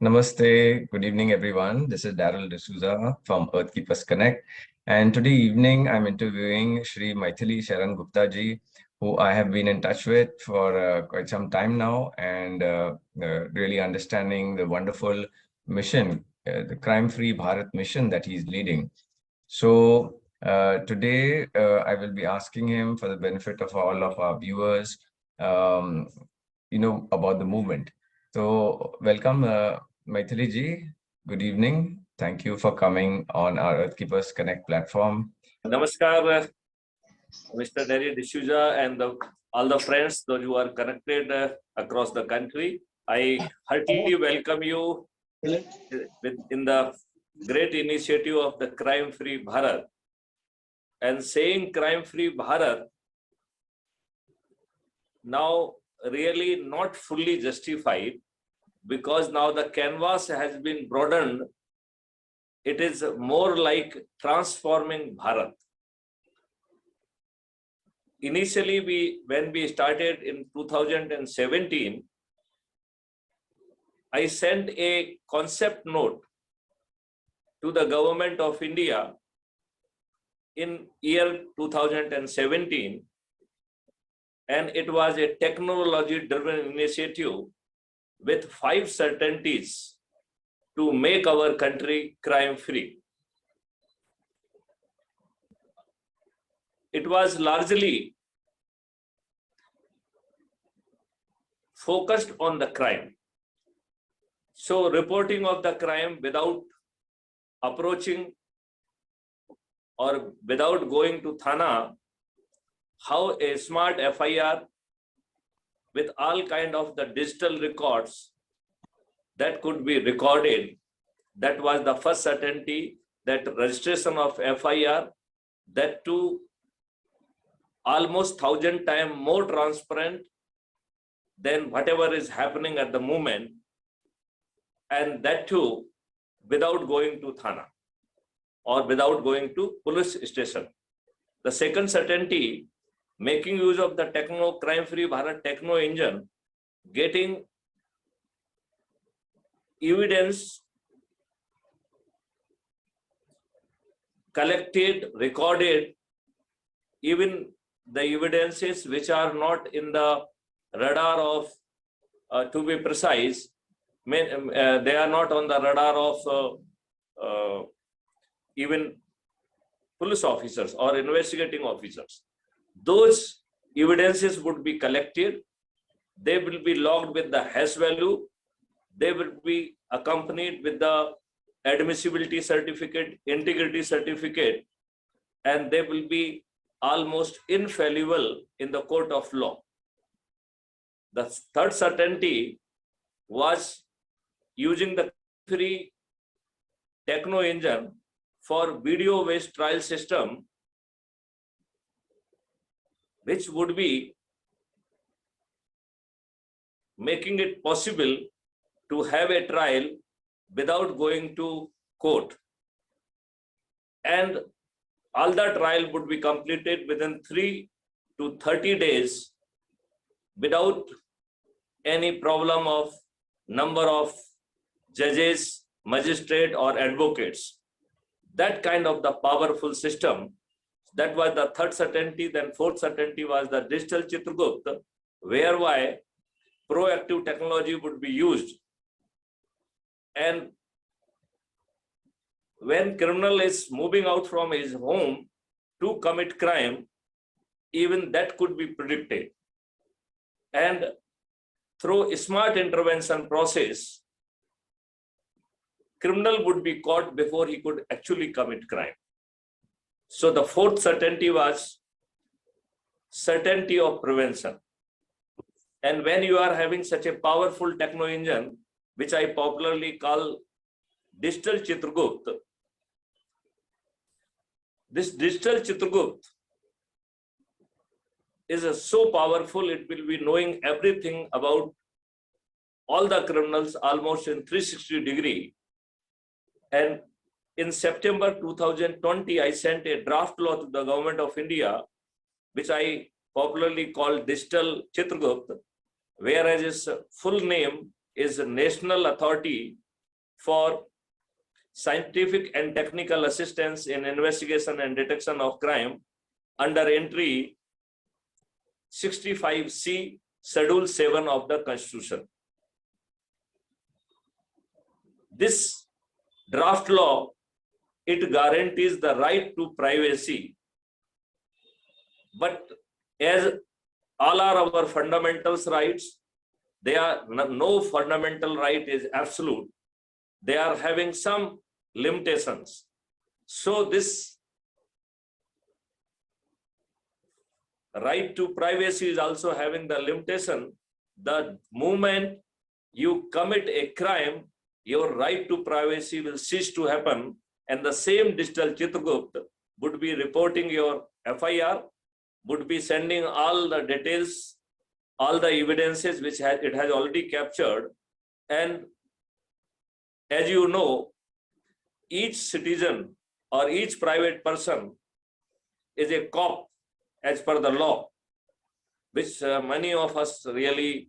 Namaste, good evening, everyone. This is Daryl D'Souza from Earthkeepers Connect. And today evening, I'm interviewing Shri Maithili Sharan Gupta ji, who I have been in touch with for quite some time now, and really understanding the wonderful mission, the Crime Free Bharat Mission that he's leading. So today, I will be asking him, for the benefit of all of our viewers, um, about the movement. So welcome, Maithili ji. Good evening. Thank you for coming on our Earthkeepers Connect platform. Namaskar, Mr. Derry D'Souza and all the friends, those who are connected across the country. I heartily welcome you in the great initiative of the Crime Free Bharat. And saying Crime Free Bharat now really not fully justified, because now the canvas has been broadened. It is more like transforming Bharat. Initially, when we started in 2017, I sent a concept note to the government of India in year 2017, and it was a technology-driven initiative with 5 certainties to make our country crime-free. It was largely focused on the crime. So reporting of the crime without approaching or without going to Thana, how a smart FIR with all kind of the digital records that could be recorded. That was the first certainty, that registration of FIR, that too almost 1,000 times more transparent than whatever is happening at the moment, and that too without going to Thana or without going to police station. The second certainty, making use of the Crime Free Bharat techno engine, getting evidence collected, recorded, even the evidences which are not in the radar of, to be precise, they are not on the radar of even police officers or investigating officers. Those evidences would be collected. They will be logged with the hash value. They will be accompanied with the admissibility certificate, integrity certificate, and they will be almost infallible in the court of law. The third certainty was using the free techno engine for video-based trial system, which would be making it possible to have a trial without going to court. And all the trial would be completed within 3 to 30 days without any problem of number of judges, magistrate or advocates. That kind of the powerful system, that was the third certainty. Then fourth certainty was the digital Chitragupt, whereby proactive technology would be used. And when criminal is moving out from his home to commit crime, even that could be predicted. And through a smart intervention process, criminal would be caught before he could actually commit crime. So the fourth certainty was certainty of prevention. And when you are having such a powerful techno engine, which I popularly call digital Chitragupt, this digital Chitragupt is so powerful, it will be knowing everything about all the criminals almost in 360 degree. And in September 2020, I sent a draft law to the government of India, which I popularly call digital Chitragupt, whereas its full name is National Authority for scientific and technical assistance in investigation and detection of crime under entry 65C, Schedule 7 of the Constitution. This draft law, it guarantees the right to privacy, but as all are our fundamental rights, they are no fundamental right is absolute. They are having some limitations. So this right to privacy is also having the limitation. The moment you commit a crime, your right to privacy will cease to happen, and the same digital Chitragupta would be reporting your FIR, would be sending all the details, all the evidences which it has already captured. And as you know, each citizen or each private person is a cop as per the law, which many of us really,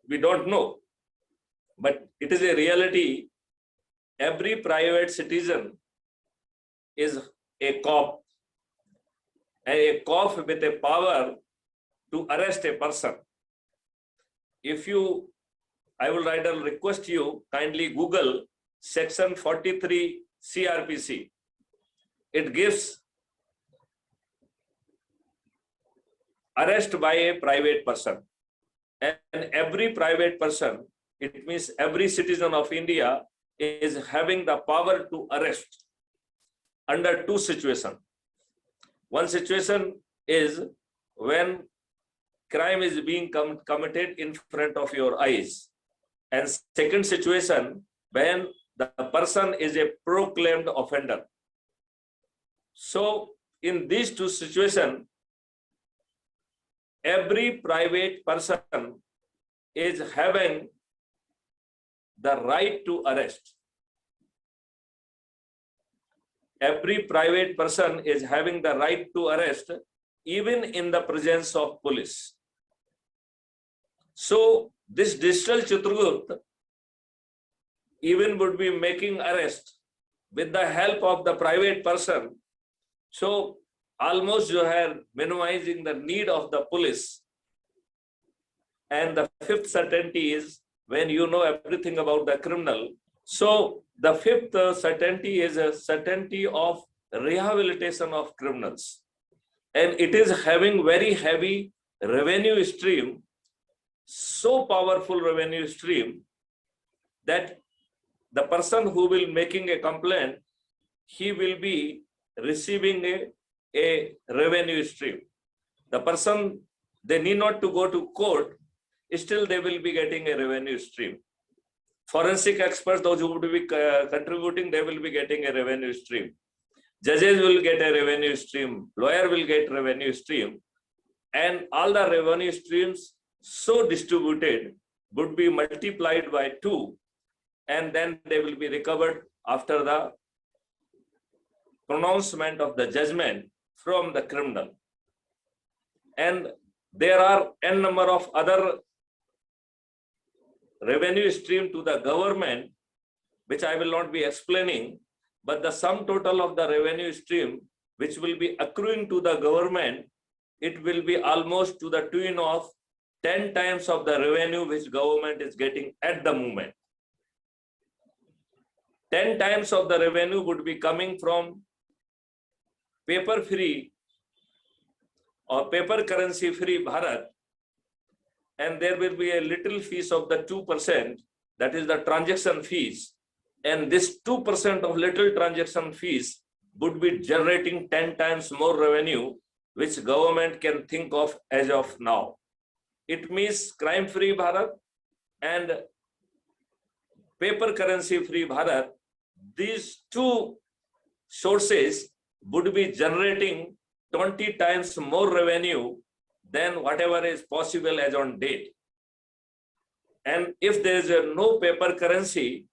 we don't know. But it is a reality. Every private citizen is a cop, and a cop with a power to arrest a person. If you, I will rather request you, kindly Google section 43 CRPC. It gives arrest by a private person, and every private person, it means every citizen of India, is having the power to arrest under two situations. One situation is when crime is being committed in front of your eyes, and second situation when the person is a proclaimed offender. So in these two situations, every private person is having the right to arrest. Every private person is having the right to arrest, even in the presence of police. So this digital Chitragupta even would be making arrest with the help of the private person. So almost you are minimizing the need of the police. And the fifth certainty is when you know everything about the criminal. So the fifth certainty is a certainty of rehabilitation of criminals. And it is having very heavy revenue stream, so powerful revenue stream that the person who will making a complaint, he will be receiving a revenue stream. The person, they need not to go to court, still they will be getting a revenue stream. Forensic experts, those who would be contributing, they will be getting a revenue stream. Judges will get a revenue stream, lawyer will get revenue stream, and all the revenue streams so distributed would be multiplied by 2, and then they will be recovered after the pronouncement of the judgment from the criminal. And there are n number of other revenue stream to the government, which I will not be explaining, but the sum total of the revenue stream which will be accruing to the government, it will be almost to the tune of 10 times of the revenue which government is getting at the moment. 10 times of the revenue would be coming from paper free or paper currency free Bharat, and there will be a little fees of the 2%, that is the transaction fees. And this 2% of little transaction fees would be generating 10 times more revenue, which government can think of as of now. It means crime free Bharat and paper currency free Bharat, these two sources would be generating 20 times more revenue than whatever is possible as on date. And if there is no paper currency,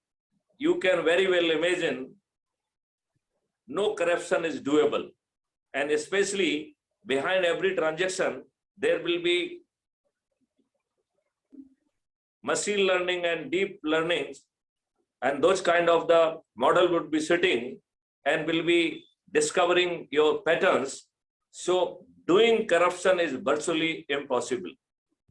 you can very well imagine no corruption is doable. And especially behind every transaction, there will be machine learning and deep learning and those kind of the model would be sitting and will be discovering your patterns. So doing corruption is virtually impossible.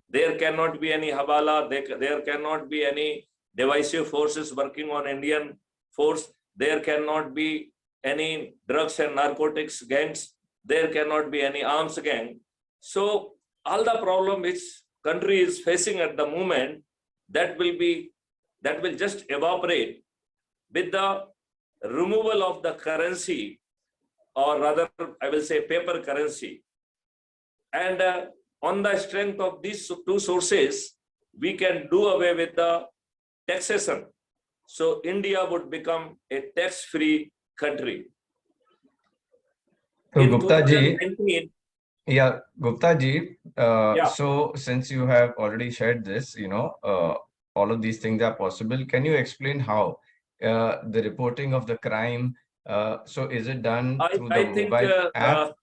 There cannot be any Habala, there cannot be any divisive forces working on Indian force, there cannot be any drugs and narcotics gangs, there cannot be any arms gang. So all the problem which country is facing at the moment, that will just evaporate with the removal of the currency, or rather I will say paper currency. And on the strength of these two sources, we can do away with the taxation. So India would become a tax-free country. So In Gupta ji, 2019, yeah, Gupta ji, yeah, so since you have already shared this, all of these things are possible. Can you explain how the reporting of the crime, so is it done through the I think mobile app?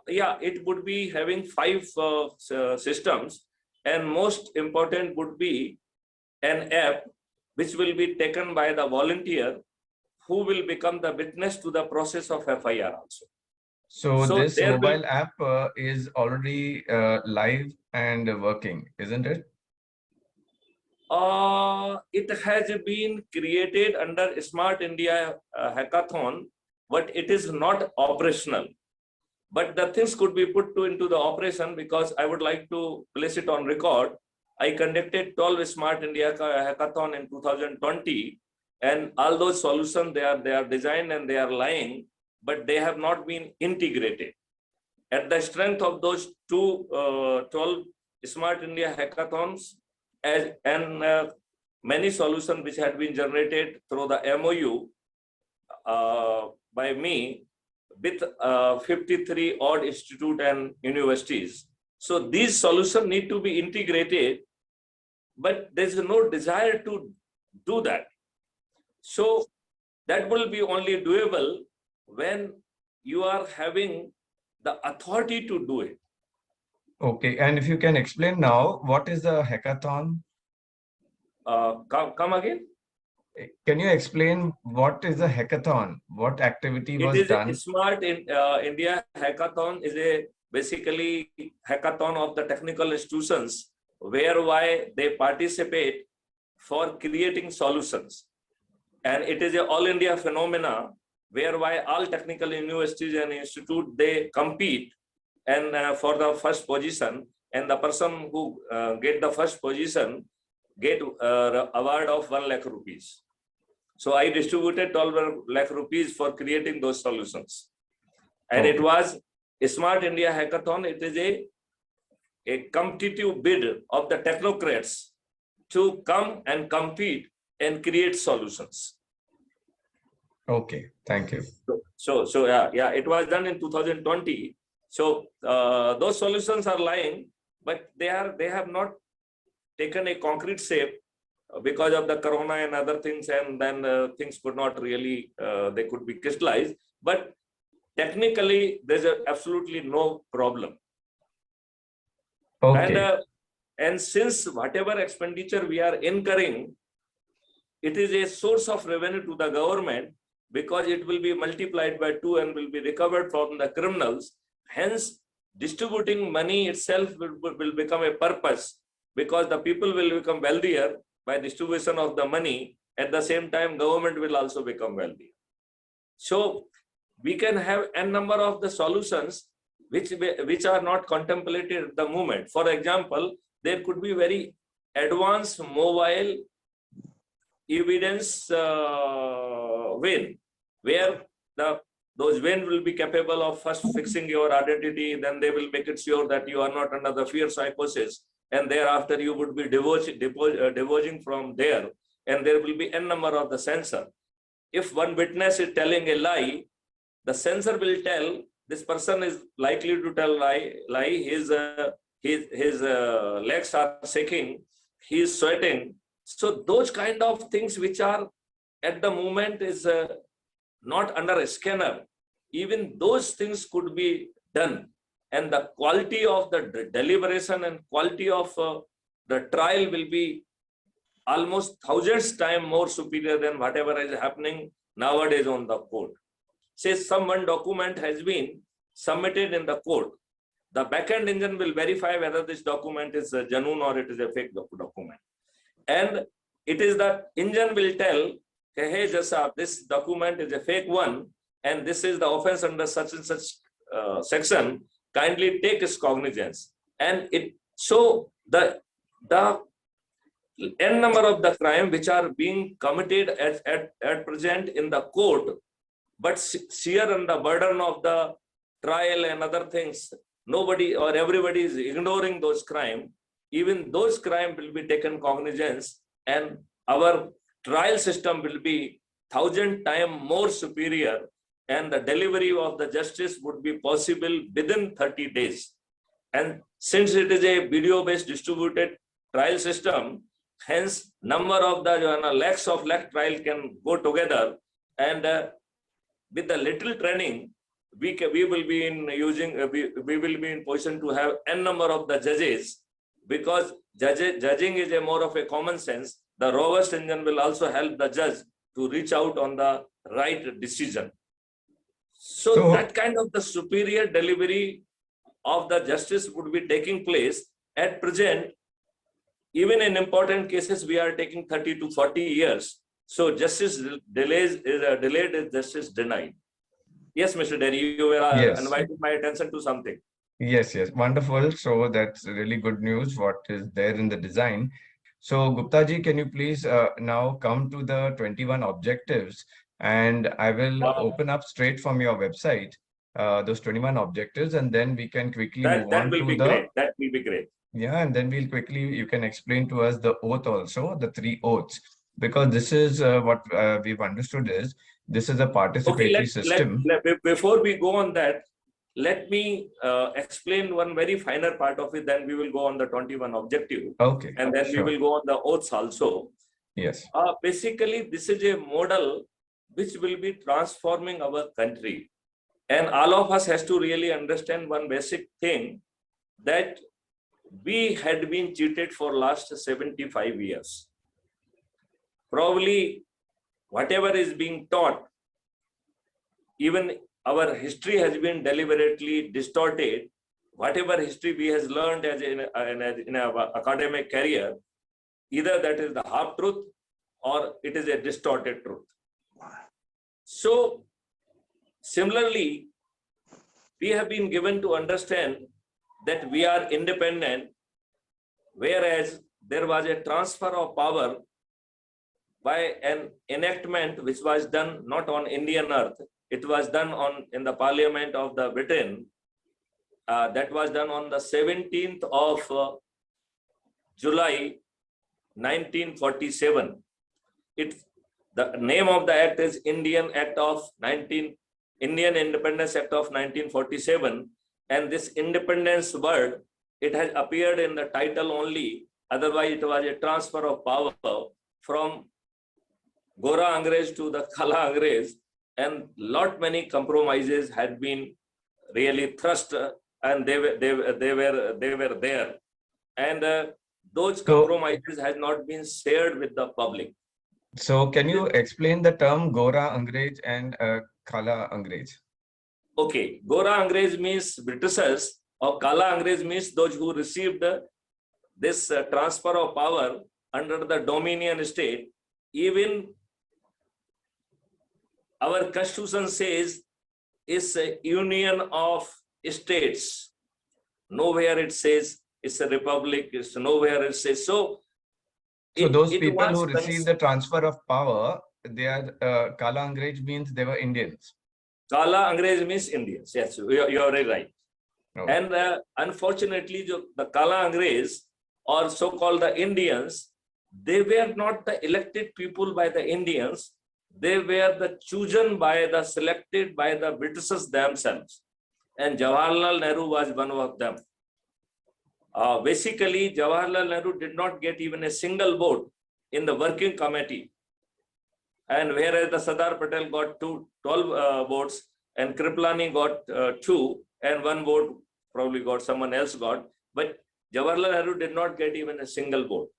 yeah, it would be having 5 systems, and most important would be an app which will be taken by the volunteer who will become the witness to the process of FIR also. So So this there will mobile app is already live and working, isn't it? it has been created under Smart India hackathon, but it is not operational. But the things could be put into the operation, because I would like to place it on record. I conducted 12 Smart India hackathon in 2020, and all those solutions, they are designed and they are lying, but they have not been integrated. At the strength of those 12 Smart India hackathons, and many solutions which had been generated through the MOU by me with 53 odd institute and universities. So these solutions need to be integrated, but there's no desire to do that. So that will be only doable when you are having the authority to do it. Okay, and if you can explain now, what is the hackathon? Come again? Can you explain what is the hackathon? What activity It was is a done? Smart India hackathon is a basically hackathon of the technical institutions, whereby they participate for creating solutions. And it is a all India phenomena whereby all technical universities and institutes, they compete and for the first position, and the person who get the first position get award of 1 lakh rupees. So I distributed 12 lakh rupees for creating those solutions. And it was a Smart India hackathon. It is a competitive bid of the technocrats to come and compete and create solutions. Okay, thank you. So yeah, it was done in 2020. So those solutions are lying, but they have not taken a concrete shape because of the corona and other things, and then things could not really, they could be crystallized. But technically, there's absolutely no problem. Okay. And since whatever expenditure we are incurring, it is a source of revenue to the government, because it will be multiplied by 2 and will be recovered from the criminals. Hence, distributing money itself will become a purpose, because the people will become wealthier by distribution of the money. At the same time, government will also become wealthy. So we can have a number of the solutions which are not contemplated at the moment. For example, there could be very advanced mobile evidence vein, where those vein will be capable of first fixing your identity, then they will make it sure that you are not under the fear psychosis, and thereafter you would be diverging from there, and there will be n number of the sensor. If one witness is telling a lie, the sensor will tell this person is likely to tell lie. His legs are shaking, he is sweating. So those kind of things which are at the moment is not under a scanner, even those things could be done, and the quality of the deliberation and quality of the trial will be almost thousands times more superior than whatever is happening nowadays on the court. Say one document has been submitted in the court, the backend engine will verify whether this document is genuine or it is a fake document. And it is the engine will tell, hey, this document is a fake one, and this is the offense under such and such section. Kindly take its cognizance. And it so the n number of the crime which are being committed at present in the court, but sheer and the burden of the trial and other things, nobody or everybody is ignoring those crimes. Even those crimes will be taken cognizance, and our trial system will be 1,000 times more superior, and the delivery of the justice would be possible within 30 days. And since it is a video-based distributed trial system, hence number of the lakhs of lakh trial can go together, and with the little training, we will be in we will be in position to have n number of the judges, because judging is a more of a common sense. The robust engine will also help the judge to reach out on the right decision. So that kind of the superior delivery of the justice would be taking place. At present, even in important cases, we are taking 30 to 40 years. So justice delayed is justice denied. Yes, Mr. Derry, you were inviting my attention to something. Yes, wonderful. So that's really good news, what is there in the design. So Gupta ji, can you please now come to the 21 objectives, and I will open up straight from your website those 21 objectives, and then we can quickly move on to the... Great. That will be great. Yeah, and then we'll quickly, you can explain to us the oath also, the 3 oaths, because this is what we've understood is, this is a participatory system. Before we go on that, let me explain one very finer part of it, then we will go on the 21 objective. Okay. And then we will go on the oaths also. Yes. Basically, this is a model which will be transforming our country. And all of us has to really understand one basic thing, that we had been cheated for last 75 years. Probably whatever is being taught, even our history has been deliberately distorted. Whatever history we has learned as in our academic career, either that is the half truth or it is a distorted truth. So similarly, we have been given to understand that we are independent, whereas there was a transfer of power by an enactment which was done not on Indian earth. It was done in the Parliament of the Britain. That was done on the 17th of July 1947. The name of the act is Indian Independence Act of 1947, and this independence word, it has appeared in the title only. Otherwise, it was a transfer of power from Gora Angrez to the Kala Angrez, and many compromises had been really thrust, and they were there, and those compromises had not been shared with the public. So can you explain the term Gora Angrez and Kala Angrez? Okay, Gora Angrez means Britishers, or Kala Angrez means those who received this transfer of power under the Dominion state. Even our constitution says it's a union of states. Nowhere it says it's a republic. It's nowhere it says so. So those people who received the transfer of power, they are Kala Angrez means they were Indians. Kala Angrez means Indians. Yes, you are very right. Okay. And unfortunately, the Kala Angrez, or so-called the Indians, they were not the elected people by the Indians. They were the chosen by the selected by the Britishers themselves. And Jawaharlal Nehru was one of them. Basically, Jawaharlal Nehru did not get even a single vote in the working committee. And whereas the Sardar Patel got 12 votes, and Kriplani got 2, and 1 vote probably someone else got. But Jawaharlal Nehru did not get even a single vote.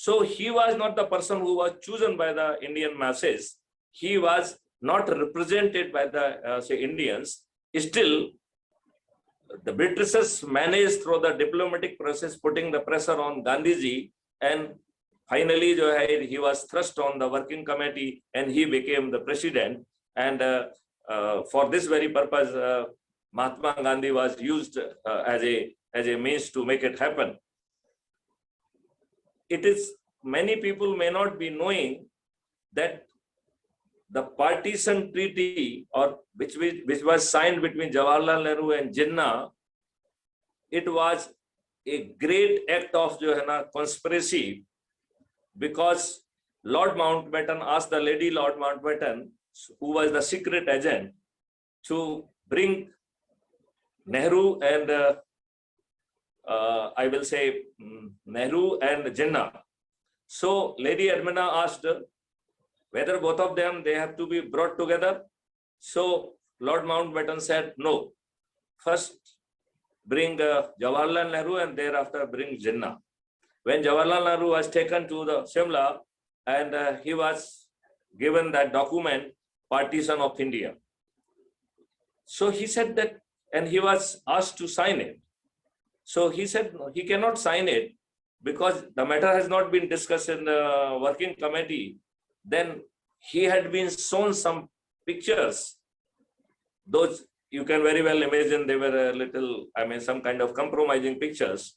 So he was not the person who was chosen by the Indian masses. He was not represented by the say Indians. Still, the Britishers managed through the diplomatic process, putting the pressure on Gandhiji, and finally, he was thrust on the working committee, and he became the president. And for this very purpose, Mahatma Gandhi was used as a means to make it happen. It is, many people may not be knowing that the partition treaty, or which was signed between Jawaharlal Nehru and Jinnah, it was a great act of conspiracy, because Lord Mountbatten asked the lady Lord Mountbatten, who was the secret agent, to bring Nehru and I will say Nehru and Jinnah. So Lady Edmina asked whether both of them, they have to be brought together. So Lord Mountbatten said, no, first bring Jawaharlal Nehru and thereafter bring Jinnah. When Jawaharlal Nehru was taken to the Shimla, and he was given that document, Partition of India. So he said that, and he was asked to sign it. So he said no, he cannot sign it because the matter has not been discussed in the working committee. Then he had been shown some pictures. Those you can very well imagine, they were a little, some kind of compromising pictures.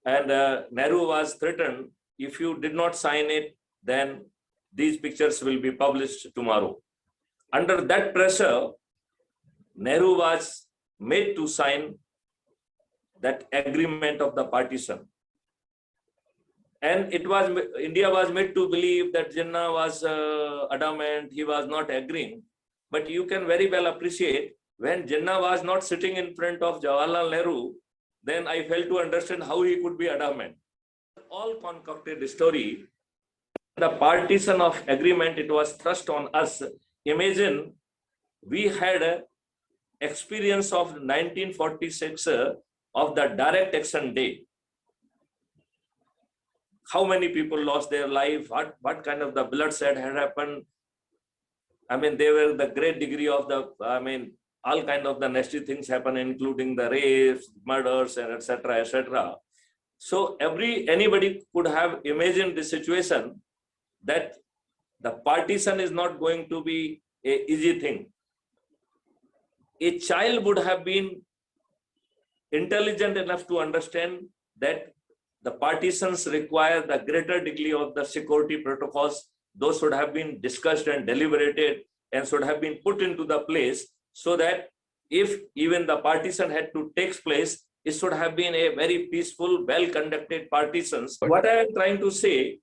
And Nehru was threatened, if you did not sign it, then these pictures will be published tomorrow. Under that pressure, Nehru was made to sign that agreement of the partition. And India was made to believe that Jinnah was adamant, he was not agreeing. But you can very well appreciate, when Jinnah was not sitting in front of Jawaharlal Nehru, then I failed to understand how he could be adamant. All concocted story. The partition of agreement, it was thrust on us. Imagine we had an experience of 1946 of the direct action day. How many people lost their life? What kind of the bloodshed had happened? There were the great degree of the, all kind of the nasty things happen, including the rapes, murders, and etc., etc. So anybody could have imagined the situation that the partition is not going to be an easy thing. A child would have been intelligent enough to understand that the partitions require the greater degree of the security protocols. Those should have been discussed and deliberated and should have been put into the place, so that if even the partition had to take place, it should have been a very peaceful, well-conducted partitions. What I am trying to say,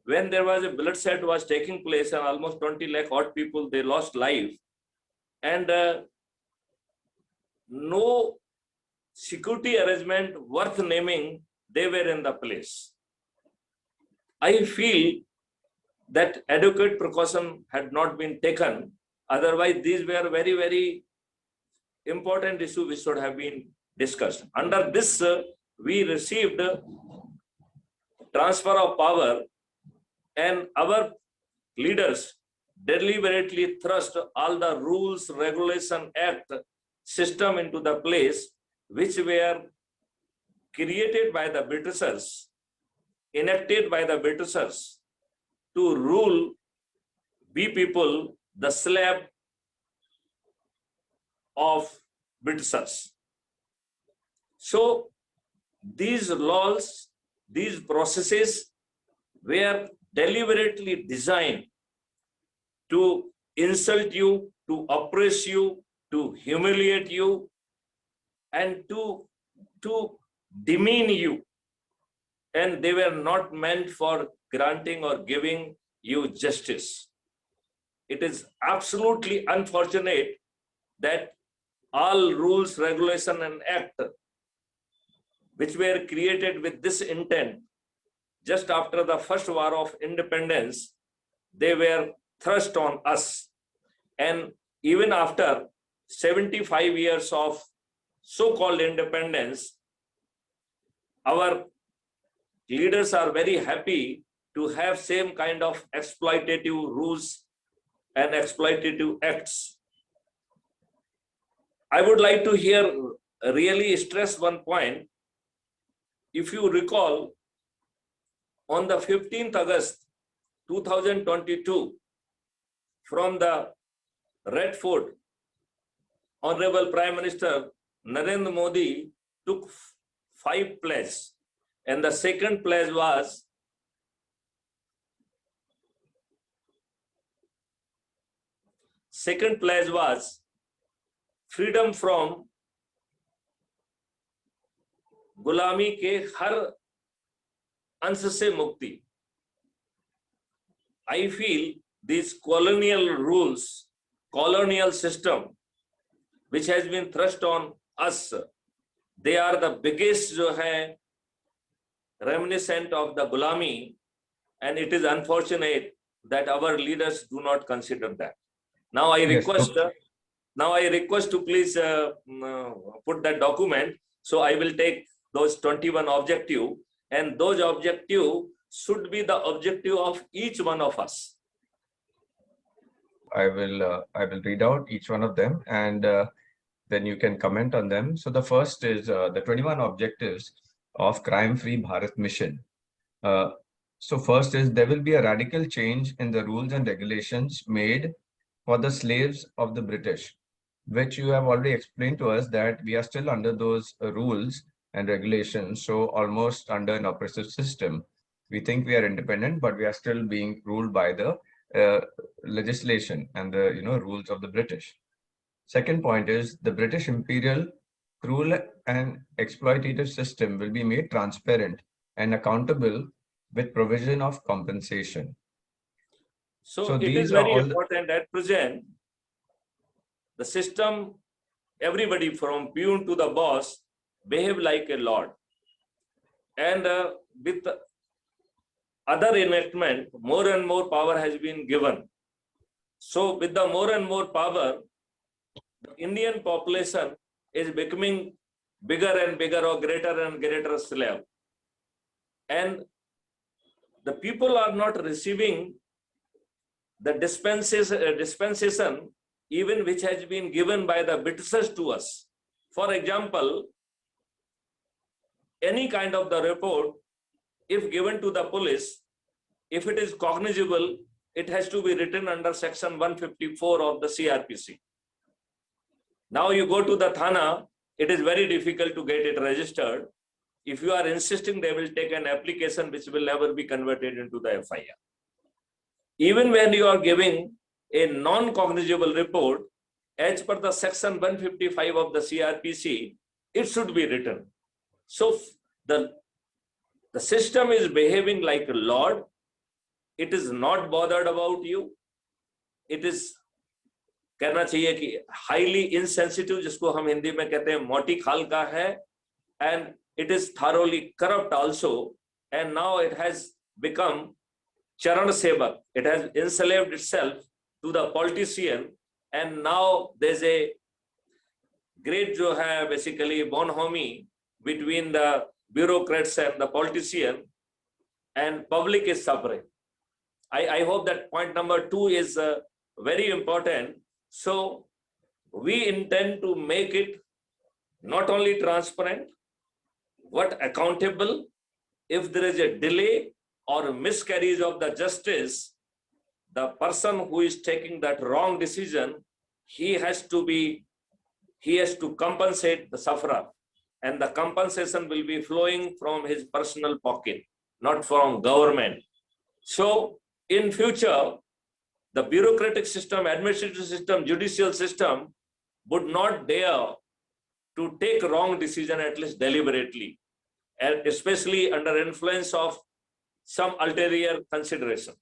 when there was a bloodshed was taking place and almost 20 lakh odd people, they lost life, and no security arrangement worth naming, they were in the place. I feel that adequate precaution had not been taken. Otherwise, these were very, very important issues which should have been discussed. Under this, we received transfer of power, and our leaders deliberately thrust all the rules, regulation, act system into the place, which were created by the Britishers, enacted by the Britishers to rule we people, the slave of Britishers. So these laws, these processes were deliberately designed to insult you, to oppress you, to humiliate you, and to demean you. And they were not meant for granting or giving you justice. It is absolutely unfortunate that all rules, regulation, and act which were created with this intent, just after the first war of independence, they were thrust on us. And even after 75 years of so-called independence, our leaders are very happy to have same kind of exploitative rules and exploitative acts. I would like to here really stress one point. If you recall, on the 15th August 2022, from the Red Fort, Honorable Prime Minister Narendra Modi took 5 pledges, and the second pledge was freedom from गुलामी के हर अंश से मुक्ति. I feel these colonial rules, colonial system, which has been thrust on us, they are the biggest जो है reminiscent of the gulami, and it is unfortunate that our leaders do not consider that. Now I request, to please put that document. So I will take those 21 objective, and those objective should be the objective of each one of us. I will read out each one of them, and then you can comment on them. So the first is the 21 objectives of Crime Free Bharat Mission. So first is there will be a radical change in the rules and regulations made for the slaves of the British, which you have already explained to us that we are still under those rules and regulations, so almost under an oppressive system. We think we are independent, but we are still being ruled by the legislation and the rules of the British. Second point is the British imperial cruel and exploitative system will be made transparent and accountable with provision of compensation. So it is very important at present. The system, everybody from peon to the boss, behave like a lord. And with other enactment, more and more power has been given. So with the more and more power, the Indian population is becoming bigger and bigger, or greater and greater slave. And the people are not receiving the dispensation even which has been given by the Britishers to us. For example, any kind of the report, if given to the police, if it is cognizable, it has to be written under section 154 of the CRPC. Now you go to the Thana, it is very difficult to get it registered. If you are insisting, they will take an application which will never be converted into the FIR. Even when you are giving a non-cognizable report, as per the section 155 of the CRPC, it should be written. So the system is behaving like a lord. It is not bothered about you. It is कहना चाहिए कि highly insensitive, जिसको हम हिंदी में कहते हैं मोटी खाल का है, and it is thoroughly corrupt also, and now it has become charan sevak. It has enslaved itself to the politician, and now there's a great जो है basically bonhomie between the bureaucrats and the politician, and public is suffering. I hope that point number 2 is very important. So we intend to make it not only transparent, but accountable. If there is a delay or a miscarriage of the justice, the person who is taking that wrong decision, he has to compensate the sufferer, and the compensation will be flowing from his personal pocket, not from government. So in future, the bureaucratic system, administrative system, judicial system would not dare to take wrong decision, at least deliberately, and especially under influence of some ulterior consideration.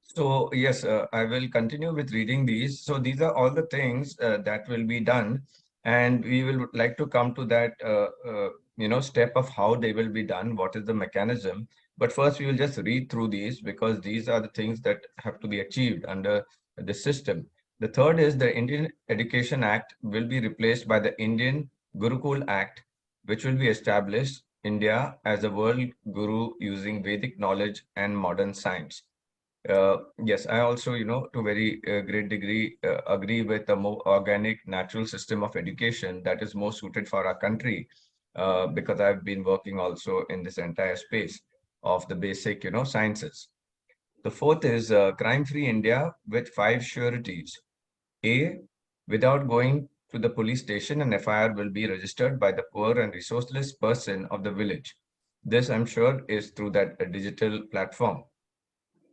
So yes, I will continue with reading these. So these are all the things that will be done, and we will like to come to that step of how they will be done, what is the mechanism. But first we will just read through these, because these are the things that have to be achieved under the system. The third is the Indian Education Act will be replaced by the Indian Gurukul Act, which will be established India as a world guru using Vedic knowledge and modern science. Yes, I also, to very great degree, agree with a more organic, natural system of education that is more suited for our country, because I've been working also in this entire space of the basic, sciences. The fourth is crime-free India with five sureties. A, without going to the police station, an FIR will be registered by the poor and resourceless person of the village. This, I'm sure, is through that digital platform.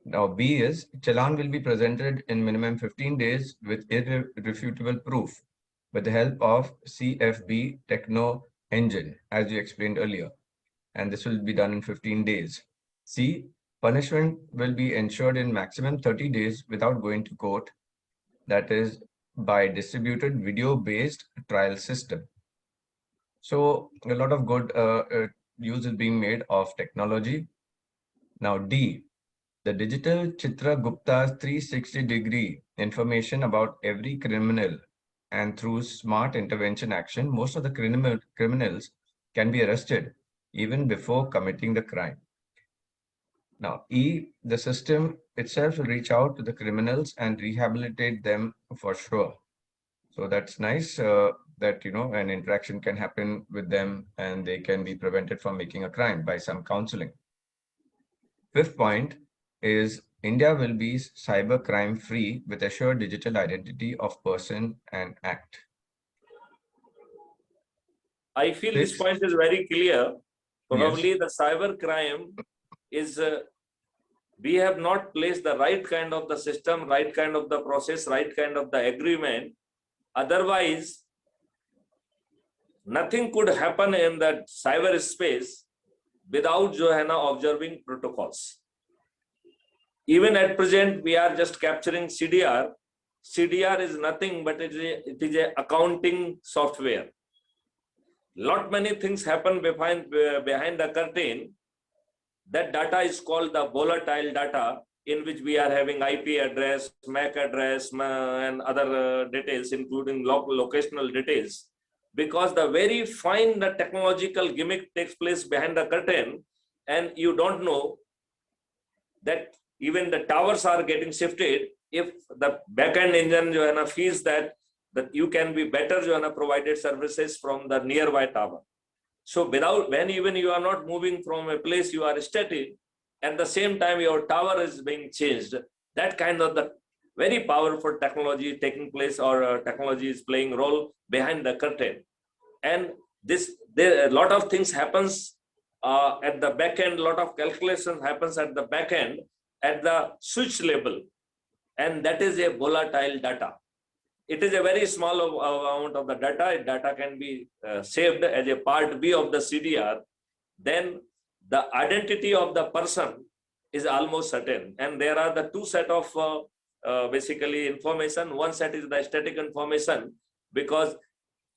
Now, B is challan will be presented in minimum 15 days with irrefutable proof with the help of CFB techno engine, as you explained earlier. And this will be done in 15 days. C, punishment will be ensured in maximum 30 days without going to court, that is by distributed video-based trial system. So a lot of good use is being made of technology. Now D, the digital Chandragupta's 360-degree information about every criminal, and through smart intervention action, most of the criminals can be arrested even before committing the crime. Now, E, the system itself will reach out to the criminals and rehabilitate them for sure. So that's nice that, an interaction can happen with them and they can be prevented from making a crime by some counseling. Fifth point is India will be cyber crime free with assured digital identity of person and act. I feel this Six, point is very clear. yes, Probably the cyber crime is, we have not placed the right kind of the system, right kind of the process, right kind of the agreement. Otherwise, nothing could happen in that cyber space without observing protocols. Even at present, we are just capturing CDR. CDR is nothing but it is a accounting software. Lot many things happen behind the curtain. That data is called the volatile data, in which we are having IP address, MAC address, and other details, including locational details. Because the very fine the technological gimmick takes place behind the curtain, and you don't know that even the towers are getting shifted if the backend engine feels that you can be better provided services from the nearby tower. So when even you are not moving from a place, you are static, at the same time your tower is being changed. That kind of the very powerful technology taking place, or technology is playing role behind the curtain. And a lot of things happens at the back end, lot of calculation happens at the back end, at the switch level. And that is a volatile data. It is a very small amount of the data. Data can be saved as a part B of the CDR. Then the identity of the person is almost certain. And there are the two set of basically information. One set is the static information, because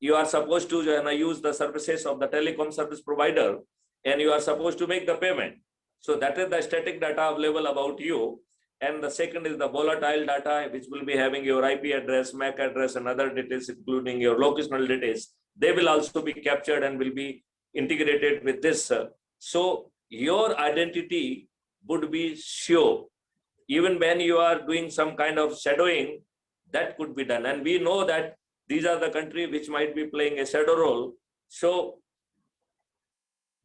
you are supposed to use the services of the telecom service provider, and you are supposed to make the payment. So that is the static data available about you. And the second is the volatile data, which will be having your IP address, MAC address, and other details, including your locational details. They will also be captured and will be integrated with this. So your identity would be sure. Even when you are doing some kind of shadowing, that could be done. And we know that these are the countries which might be playing a shadow role. So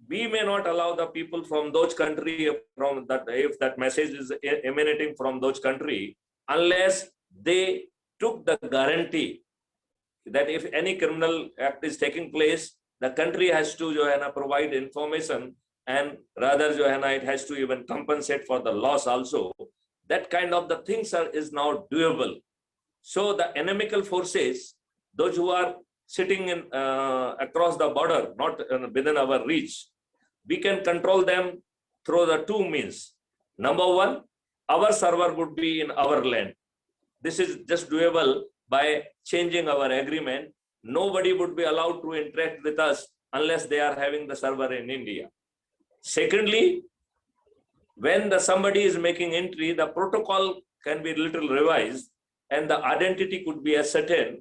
we may not allow the people from those countries, from that, if that message is emanating from those countries, unless they took the guarantee that if any criminal act is taking place, the country has to provide information, and rather it has to even compensate for the loss also. That kind of the things is now doable. So the enemical forces, those who are sitting in across the border, not within our reach, we can control them through the two means. Number one, our server would be in our land. This is just doable by changing our agreement. Nobody would be allowed to interact with us unless they are having the server in India. Secondly, when somebody is making entry, the protocol can be little revised, and the identity could be ascertained,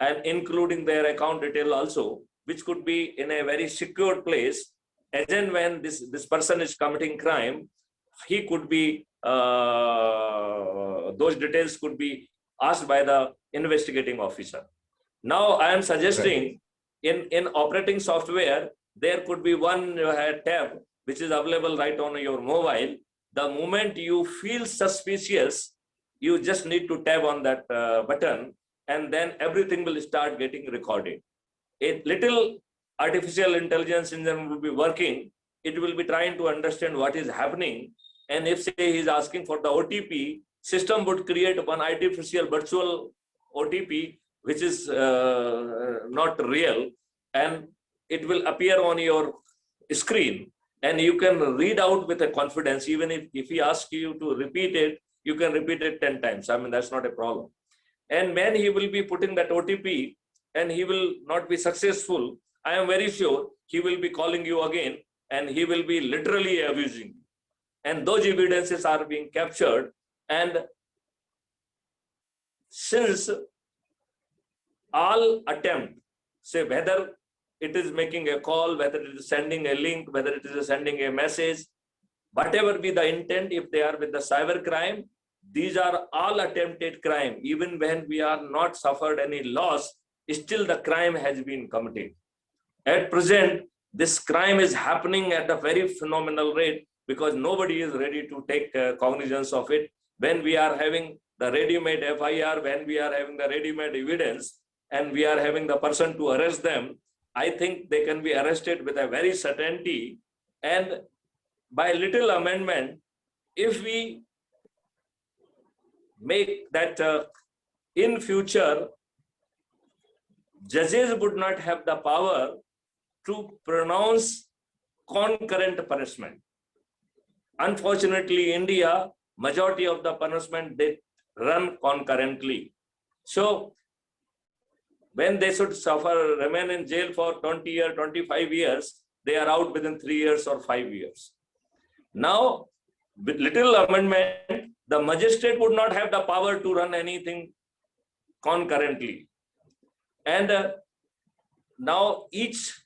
and including their account detail also, which could be in a very secure place. as and when this person is committing crime, he could be, those details could be asked by the investigating officer. Now I am suggesting in operating software, there could be one tab which is available right on your mobile. The moment you feel suspicious, you just need to tap on that button, and then everything will start getting recorded. A little artificial intelligence engine will be working. It will be trying to understand what is happening. And if say he's asking for the OTP, system would create one artificial virtual OTP, which is not real, and it will appear on your screen, and you can read out with a confidence. Even if he asks you to repeat it, you can repeat it 10 times. I mean, that's not a problem. And when he will be putting that OTP and he will not be successful, I am very sure he will be calling you again and he will be literally abusing you. And those evidences are being captured. And since all attempt, say whether it is making a call, whether it is sending a link, whether it is sending a message, whatever be the intent, if they are with the cyber crime, these are all attempted crime. Even when we are not suffered any loss, still the crime has been committed. At present, this crime is happening at a very phenomenal rate because nobody is ready to take cognizance of it. When we are having the ready-made FIR, when we are having the ready-made evidence, and we are having the person to arrest them, I think they can be arrested with a very certainty. And by little amendment, if we make that in future, judges would not have the power to pronounce concurrent punishment. Unfortunately, India, majority of the punishment, they run concurrently. So when they should suffer, remain in jail for 20 years, 25 years, they are out within 3 years or 5 years. Now, with little amendment, the magistrate would not have the power to run anything concurrently. And now each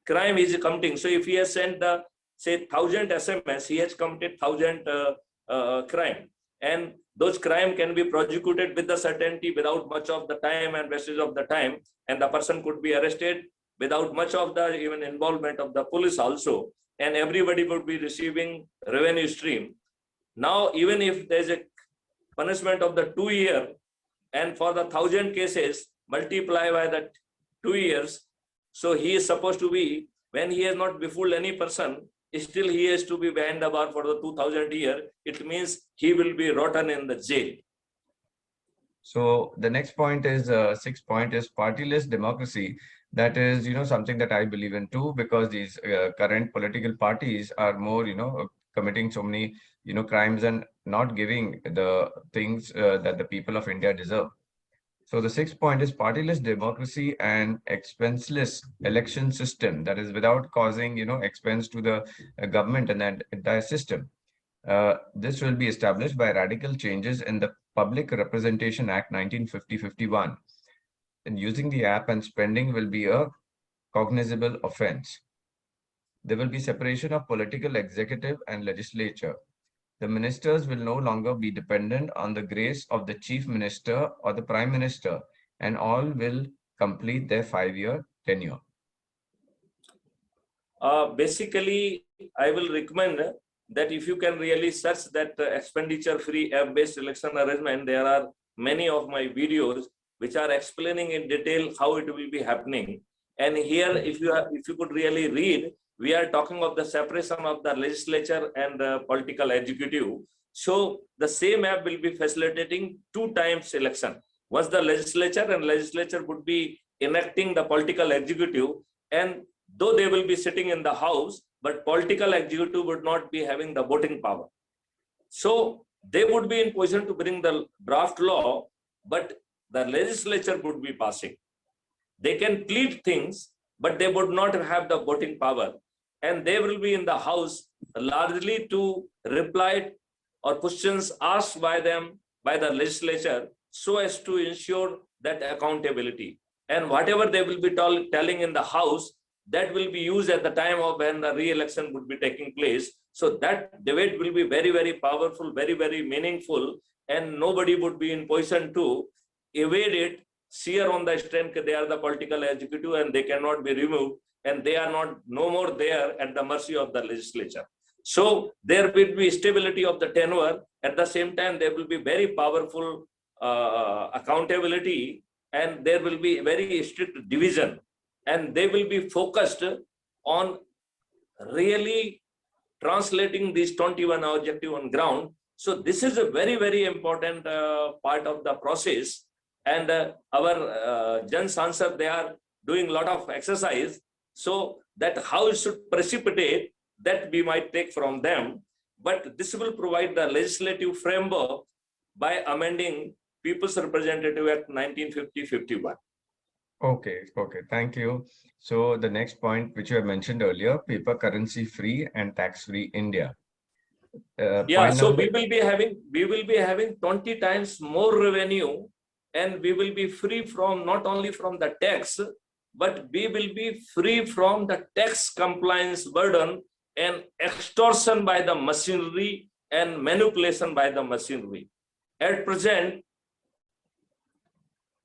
crime is committing. So if he has sent the, say, 1,000 SMS, he has committed 1,000 crime. And those crime can be prosecuted with the certainty without much of the time and wastage of the time. And the person could be arrested without much of the even involvement of the police also. And everybody would be receiving revenue stream. Now, even if there's a punishment of the 2 years, and for the 1,000 cases, multiply by that 2 years, so he is supposed to be, when he has not befooled any person, still he has to be behind the bar for the 2,000 year. It means he will be rotten in the jail. So the next point is, sixth point is partyless democracy. That is, something that I believe in too, because these current political parties are more, committing so many, crimes and not giving the things that the people of India deserve. So the sixth point is partyless democracy and expenseless election system. That is without causing, expense to the government and that entire system. This will be established by radical changes in the Public Representation Act 1950-51. And using the app and spending will be a cognizable offense. There will be separation of political, executive, and legislature. The ministers will no longer be dependent on the grace of the chief minister or the prime minister, and all will complete their 5-year tenure. Basically, I will recommend that if you can really search that expenditure-free app-based election arrangement, there are many of my videos which are explaining in detail how it will be happening. And here, if you could really read, we are talking of the separation of the legislature and the political executive. So the same app will be facilitating 2 times election. Once the legislature would be enacting the political executive, and though they will be sitting in the house, but political executive would not be having the voting power. So they would be in position to bring the draft law, but the legislature would be passing. They can plead things, but they would not have the voting power. And they will be in the house largely to reply or questions asked by them, by the legislature, so as to ensure that accountability. And whatever they will be telling in the house, that will be used at the time of when the re-election would be taking place. So that debate will be very, very powerful, very, very meaningful, and nobody would be in position to evade it, sheer on the strength that they are the political executive and they cannot be removed, and they are not no more there at the mercy of the legislature. So there will be stability of the tenure. At the same time, there will be very powerful accountability, and there will be very strict division, and they will be focused on really translating these 21 objectives on ground. So this is a very, very important part of the process. And our Jan Sansad, they are doing a lot of exercise. So that how it should precipitate, that we might take from them. But this will provide the legislative framework by amending People's Representative Act 1950-51. Okay, thank you. So the next point, which you have mentioned earlier, paper currency free and tax free India. Yeah, so we will be having 20 times more revenue, and we will be free from not only from the tax, but we will be free from the tax compliance burden and extortion by the machinery and manipulation by the machinery. At present,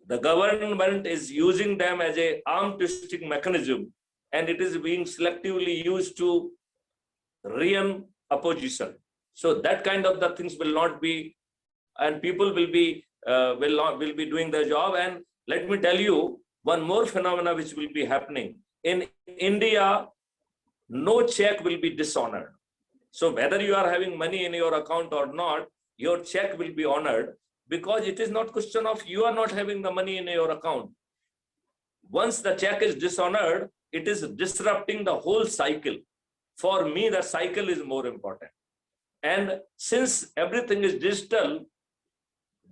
the government is using them as a arm twisting mechanism, and it is being selectively used to ruin opposition. So that kind of the things will not be, and people will be doing their job. And let me tell you one more phenomena which will be happening in India. No check will be dishonored. So whether you are having money in your account or not, your check will be honored, because it is not question of you are not having the money in your account. Once the check is dishonored, it is disrupting the whole cycle. For me, the cycle is more important. And since everything is digital,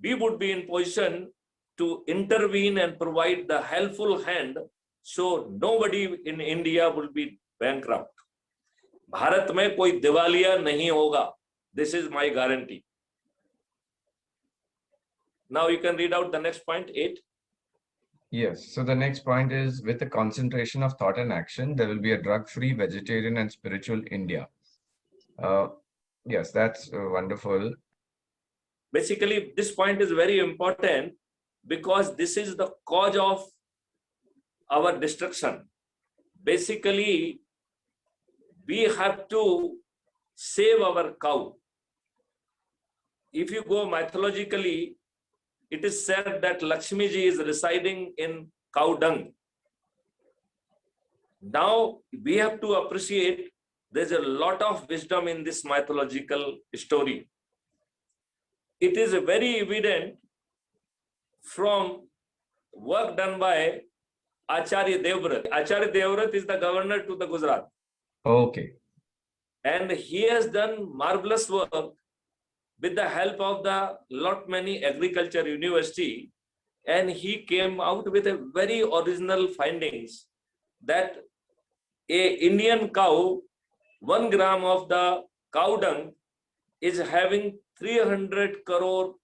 we would be in position to intervene and provide the helpful hand, so nobody in India will be bankrupt. Bharat में कोई दिवालिया नहीं होगा. This is my guarantee. Now you can read out the next point, 8. Yes, so the next point is, with the concentration of thought and action, there will be a drug-free, vegetarian and spiritual India. Yes, that's wonderful. Basically, this point is very important because this is the cause of our destruction. Basically, we have to save our cow. If you go mythologically, it is said that Lakshmi ji is residing in cow dung. Now we have to appreciate there's a lot of wisdom in this mythological story. It is very evident from work done by Acharya Devvrat. Acharya Devvrat is the governor to the Gujarat. Okay. And he has done marvelous work with the help of the many agriculture university, and he came out with a very original findings that a Indian cow, 1 gram of the cow dung is having 300 crore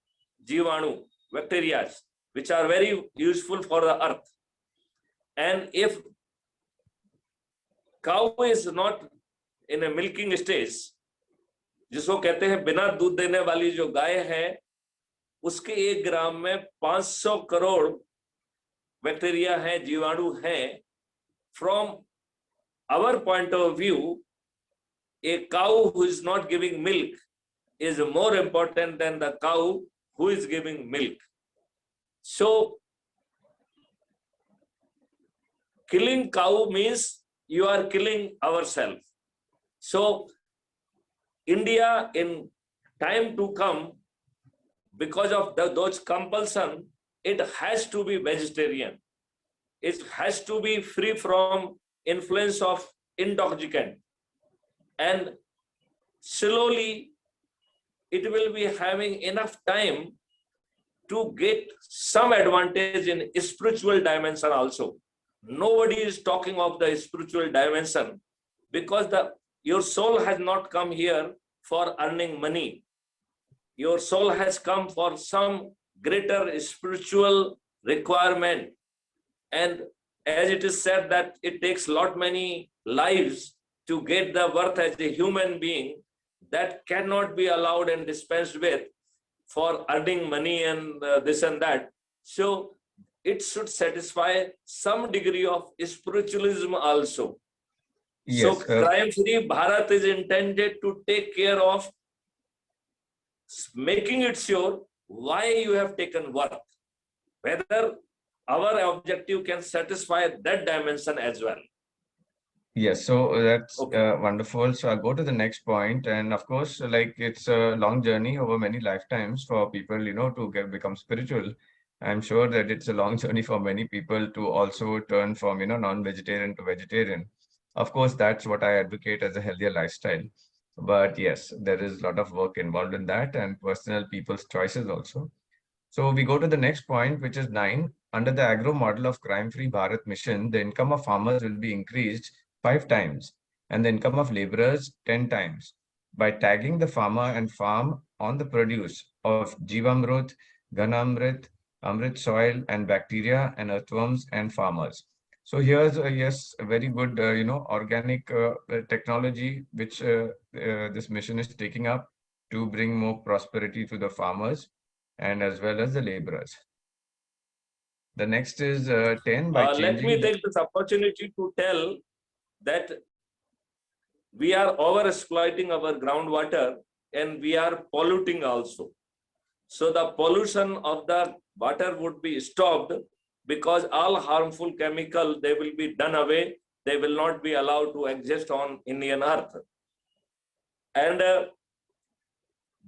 jivanu, bacteria, which are very useful for the earth. And if cow is not in a milking stage, जिसको कहते हैं बिना दूध देने वाली जो गाय है, उसके 1 ग्राम में 500 करोड़ बैक्टीरिया है, जीवाणु हैं. From our point of view, a cow who is not giving milk is more important than the cow who is giving milk. So killing cow means you are killing ourselves. So India in time to come, because of those compulsion, it has to be vegetarian. It has to be free from influence of intoxicant. And slowly it will be having enough time to get some advantage in spiritual dimension also. Nobody is talking of the spiritual dimension because your soul has not come here for earning money. Your soul has come for some greater spiritual requirement. And as it is said that it takes lot many lives to get the worth as a human being, that cannot be allowed and dispensed with for earning money and this and that. So it should satisfy some degree of spiritualism also. So Yes, Crime Free Bharat is intended to take care of making it sure why you have taken worth, whether our objective can satisfy that dimension as well. yes, so that's Okay. wonderful. So I'll go to the next point, and of course, like it's a long journey over many lifetimes for people, to become spiritual. I'm sure that it's a long journey for many people to also turn from, non-vegetarian to vegetarian. Of course, that's what I advocate as a healthier lifestyle. But yes, there is a lot of work involved in that and personal people's choices also. So we go to the next point, which is 9. Under the agro model of Crime Free Bharat Mission, the income of farmers will be increased 5 times and the income of laborers 10 times by tagging the farmer and farm on the produce of Jivamrut, Ghanamrit, Amrit soil and bacteria and earthworms and farmers. So here's yes, a very good organic technology which this mission is taking up to bring more prosperity to the farmers and as well as the laborers. The next is 10 by Let me changing the take this opportunity to tell that we are over exploiting our groundwater and we are polluting also. So the pollution of the water would be stopped because all harmful chemical, they will be done away. They will not be allowed to exist on Indian earth. And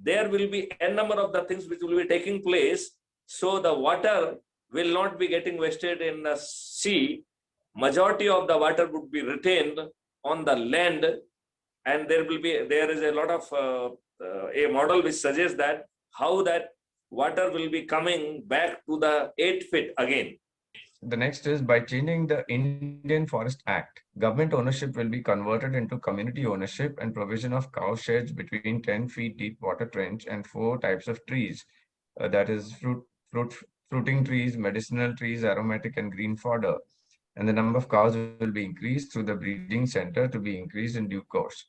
there will be a number of the things which will be taking place. So the water will not be getting wasted in the sea. Majority of the water would be retained on the land, and there is a lot of a model which suggests that how that water will be coming back to the 8 feet again. The next is by changing the Indian Forest Act, government ownership will be converted into community ownership and provision of cow sheds between 10 feet deep water trench and 4 types of trees. That is fruiting trees, medicinal trees, aromatic and green fodder. And the number of cows will be increased through the breeding center to be increased in due course.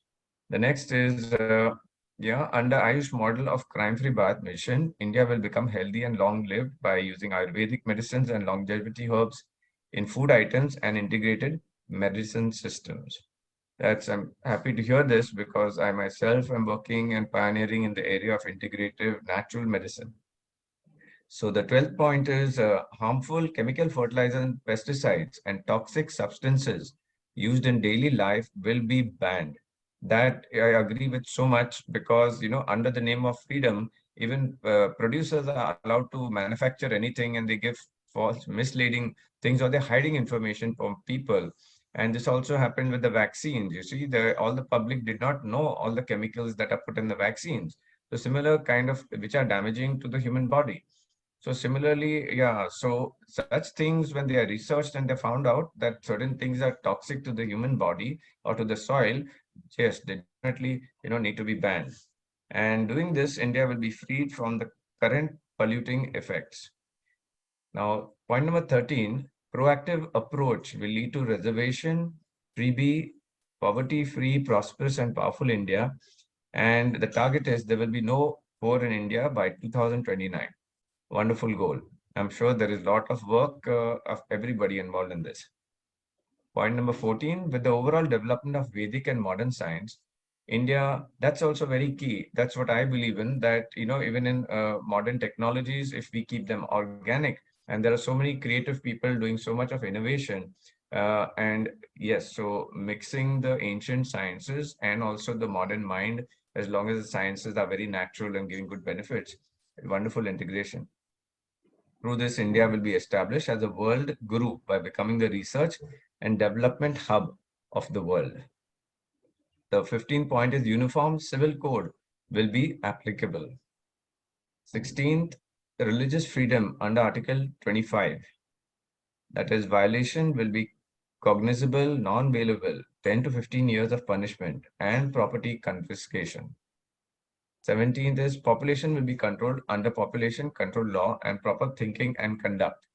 The next is, under Ayush model of crime-free Bharat mission, India will become healthy and long-lived by using Ayurvedic medicines and longevity herbs in food items and integrated medicine systems. I'm happy to hear this because I myself am working and pioneering in the area of integrative natural medicine. So the 12th point is harmful chemical fertilizers and pesticides and toxic substances used in daily life will be banned. That I agree with so much because, under the name of freedom, even producers are allowed to manufacture anything and they give false, misleading things or they're hiding information from people. And this also happened with the vaccines. You see, all the public did not know all the chemicals that are put in the vaccines. So similar kind of, which are damaging to the human body. So similarly, yeah, so such things when they are researched and they found out that certain things are toxic to the human body or to the soil, yes, they definitely, need to be banned. And doing this, India will be freed from the current polluting effects. Now, point number 13, proactive approach will lead to reservation, freebie, poverty-free, prosperous and powerful India. And the target is there will be no poor in India by 2029. Wonderful goal. I'm sure there is a lot of work of everybody involved in this. Point number 14, with the overall development of Vedic and modern science, India, that's also very key. That's what I believe in, that, even in modern technologies, if we keep them organic, and there are so many creative people doing so much of innovation. And yes, so mixing the ancient sciences and also the modern mind, as long as the sciences are very natural and giving good benefits, wonderful integration. Through this, India will be established as a world guru by becoming the research and development hub of the world. The 15th point is uniform civil code will be applicable. 16th, religious freedom under Article 25. That is, violation will be cognizable, non-bailable, 10 to 15 years of punishment and property confiscation. 17th is population will be controlled under population control law and proper thinking and conduct.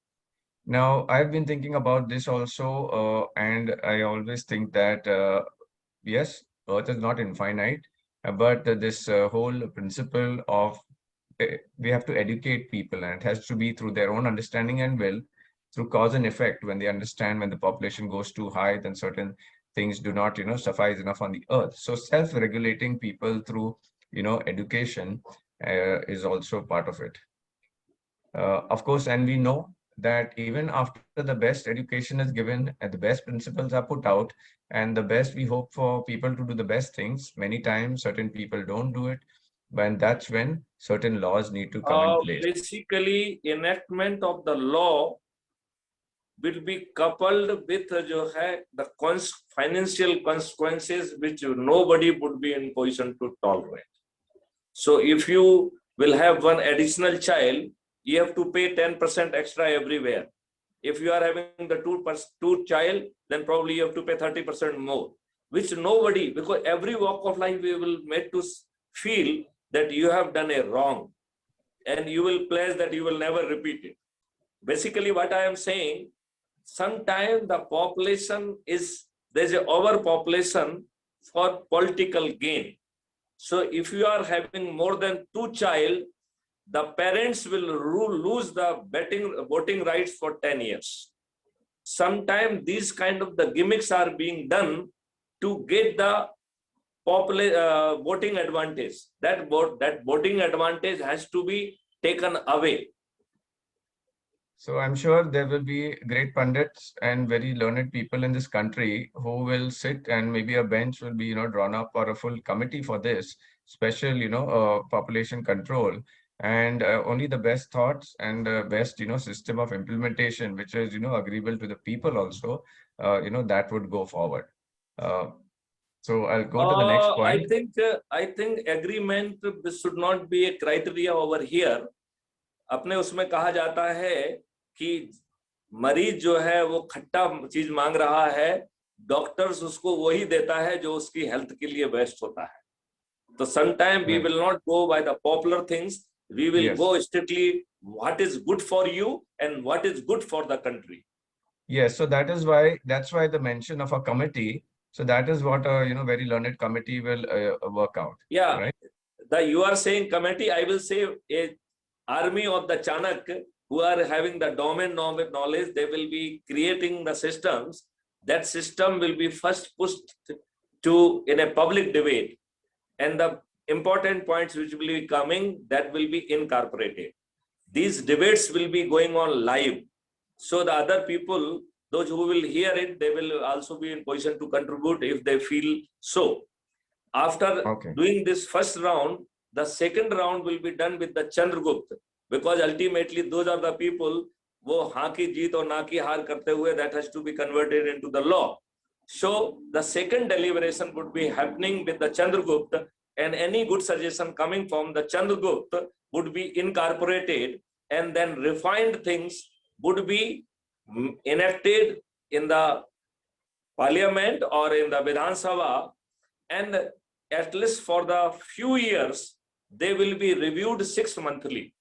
Now, I've been thinking about this also, and I always think that yes, Earth is not infinite, but this whole principle of we have to educate people, and it has to be through their own understanding and will, through cause and effect. When they understand when the population goes too high, then certain things do not, suffice enough on the earth. So self-regulating people through, education is also part of it. Of course, and we know that even after the best education is given and the best principles are put out and the best we hope for people to do the best things, many times certain people don't do it. And that's when certain laws need to come in place. Basically, enactment of the law will be coupled with the financial consequences which nobody would be in position to tolerate. So if you will have one additional child, you have to pay 10% extra everywhere. If you are having the two child, then probably you have to pay 30% more, which nobody, because every walk of life we will make to feel that you have done a wrong and you will pledge that you will never repeat it. Basically, what I am saying, sometimes the population there's an overpopulation for political gain. So if you are having more than two child, the parents will lose the voting rights for 10 years. Sometimes these kind of the gimmicks are being done to get the voting advantage. That voting advantage has to be taken away. So I'm sure there will be great pundits and very learned people in this country who will sit, and maybe a bench will be, drawn up, or a full committee for this special, population control. And only the best thoughts and the best, system of implementation, which is, agreeable to the people also, that would go forward. So I'll go to the next point. I think agreement should not be a criteria over here. अपने उसमें कहा जाता है कि मरीज जो है वो खट्टा चीज मांग रहा है, डॉक्टर्स उसको वही देता है जो उसकी हेल्थ के लिए बेस्ट होता है. तो sometime we will not go by the popular things, we will go strictly what is good for you and what is good for the country. Yes, so that's why the mention of a committee. So that is what a very learned committee will work out. Yeah, right? You are saying committee, I will say a army of the Chanak who are having the domain knowledge. They will be creating the systems. That system will be first pushed to in a public debate, and the important points which will be coming, that will be incorporated. These debates will be going on live, so the other people, those who will hear it, they will also be in position to contribute if they feel so. After doing this first round, the second round will be done with the Chandragupta, because ultimately those are the people wo haan ki jeet aur na ki haar karte hue, that has to be converted into the law. So the second deliberation would be happening with the Chandragupta, and any good suggestion coming from the Chandragupta would be incorporated, and then refined things would be enacted in the parliament or in the Vidhan Sabha, and at least for the few years they will be reviewed 6 monthly.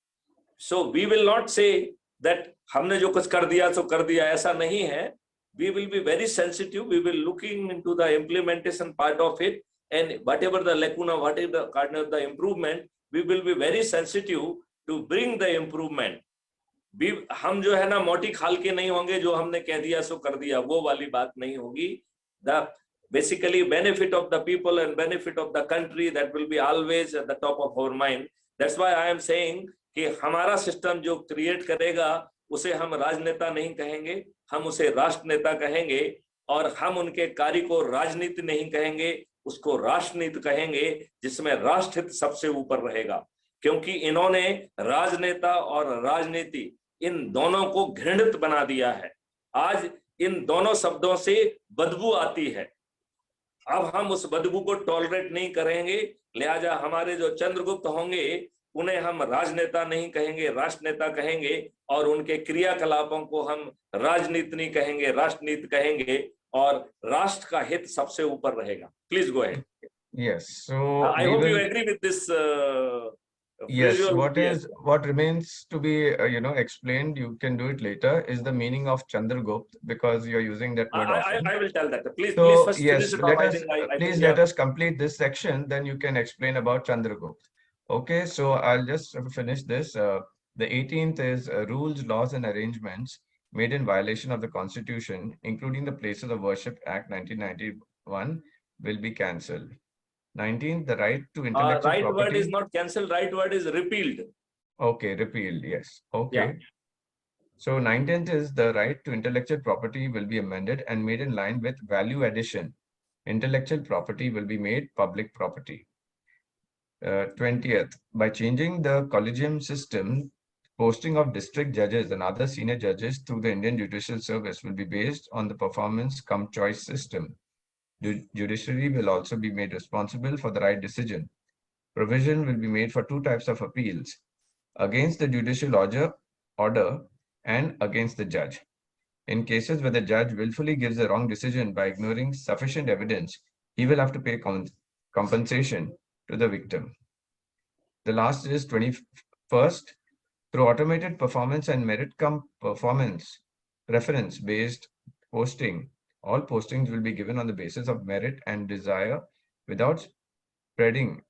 So we will not say that हमने जो कुछ कर दिया तो कर दिया, ऐसा नहीं है. We will be very sensitive. We will looking into the implementation part of it, and whatever the lacuna, whatever the kind of the improvement, we will be very sensitive to bring the improvement. हम जो है ना मोटी खाल के नहीं होंगे, जो हमने कह दिया सो कर दिया, वो वाली बात नहीं होगी. The basically benefit of the people and benefit of the country, that will be always at the top of our mind. That's why I am saying कि हमारा सिस्टम जो क्रिएट करेगा उसे हम राजनेता नहीं कहेंगे, हम उसे राष्ट्र नेता कहेंगे, और हम उनके कार्य को राजनीति नहीं कहेंगे, उसको राष्ट्रनीति कहेंगे, जिसमें राष्ट्र हित सबसे ऊपर रहेगा. क्योंकि इन्होंने राजनेता और राजनीति इन दोनों को घृणित बना दिया है. आज इन दोनों शब्दों से बदबू आती है. अब हम उस बदबू को टॉलरेट नहीं करेंगे, लिहाजा हमारे जो चंद्रगुप्त होंगे उन्हें हम राजनेता नहीं कहेंगे, राष्ट्रनेता कहेंगे, और उनके क्रियाकलापों को हम राजनीति नहीं कहेंगे, राष्ट्रनीति कहेंगे, और राष्ट्र का हित सबसे ऊपर रहेगा. Please go ahead. Yes, so I hope you agree with this Yes, visual yes. what remains to be explained, you can do it later, is the meaning of Chandragupta, because you're using that word often. I will tell that. Please So first finish yes, it off. I think I think please we let have. us complete this section, then you can explain about Chandragupta. Okay, so I'll just finish this. The 18th is rules, laws, and arrangements made in violation of the Constitution, including the Places of Worship Act 1991, will be cancelled. 19th, the right to intellectual Right word is property. not cancelled. Right word is repealed. Okay, repealed. Yes. Yeah. Okay. So 19th is the right to intellectual property will be amended and made in line with value addition. Intellectual property will be made public property. 20th, by changing the collegium system, posting of district judges and other senior judges through the Indian Judicial Service will be based on the performance come choice system. Judiciary will also be made responsible for the right decision. Provision will be made for two types of appeals: against the judicial order and against the judge. In cases where the judge willfully gives the wrong decision by ignoring sufficient evidence, he will have to pay compensation to the victim. The last is 21st, through automated performance and merit come performance preference based posting. All postings will be given on the basis of merit and desire without spreading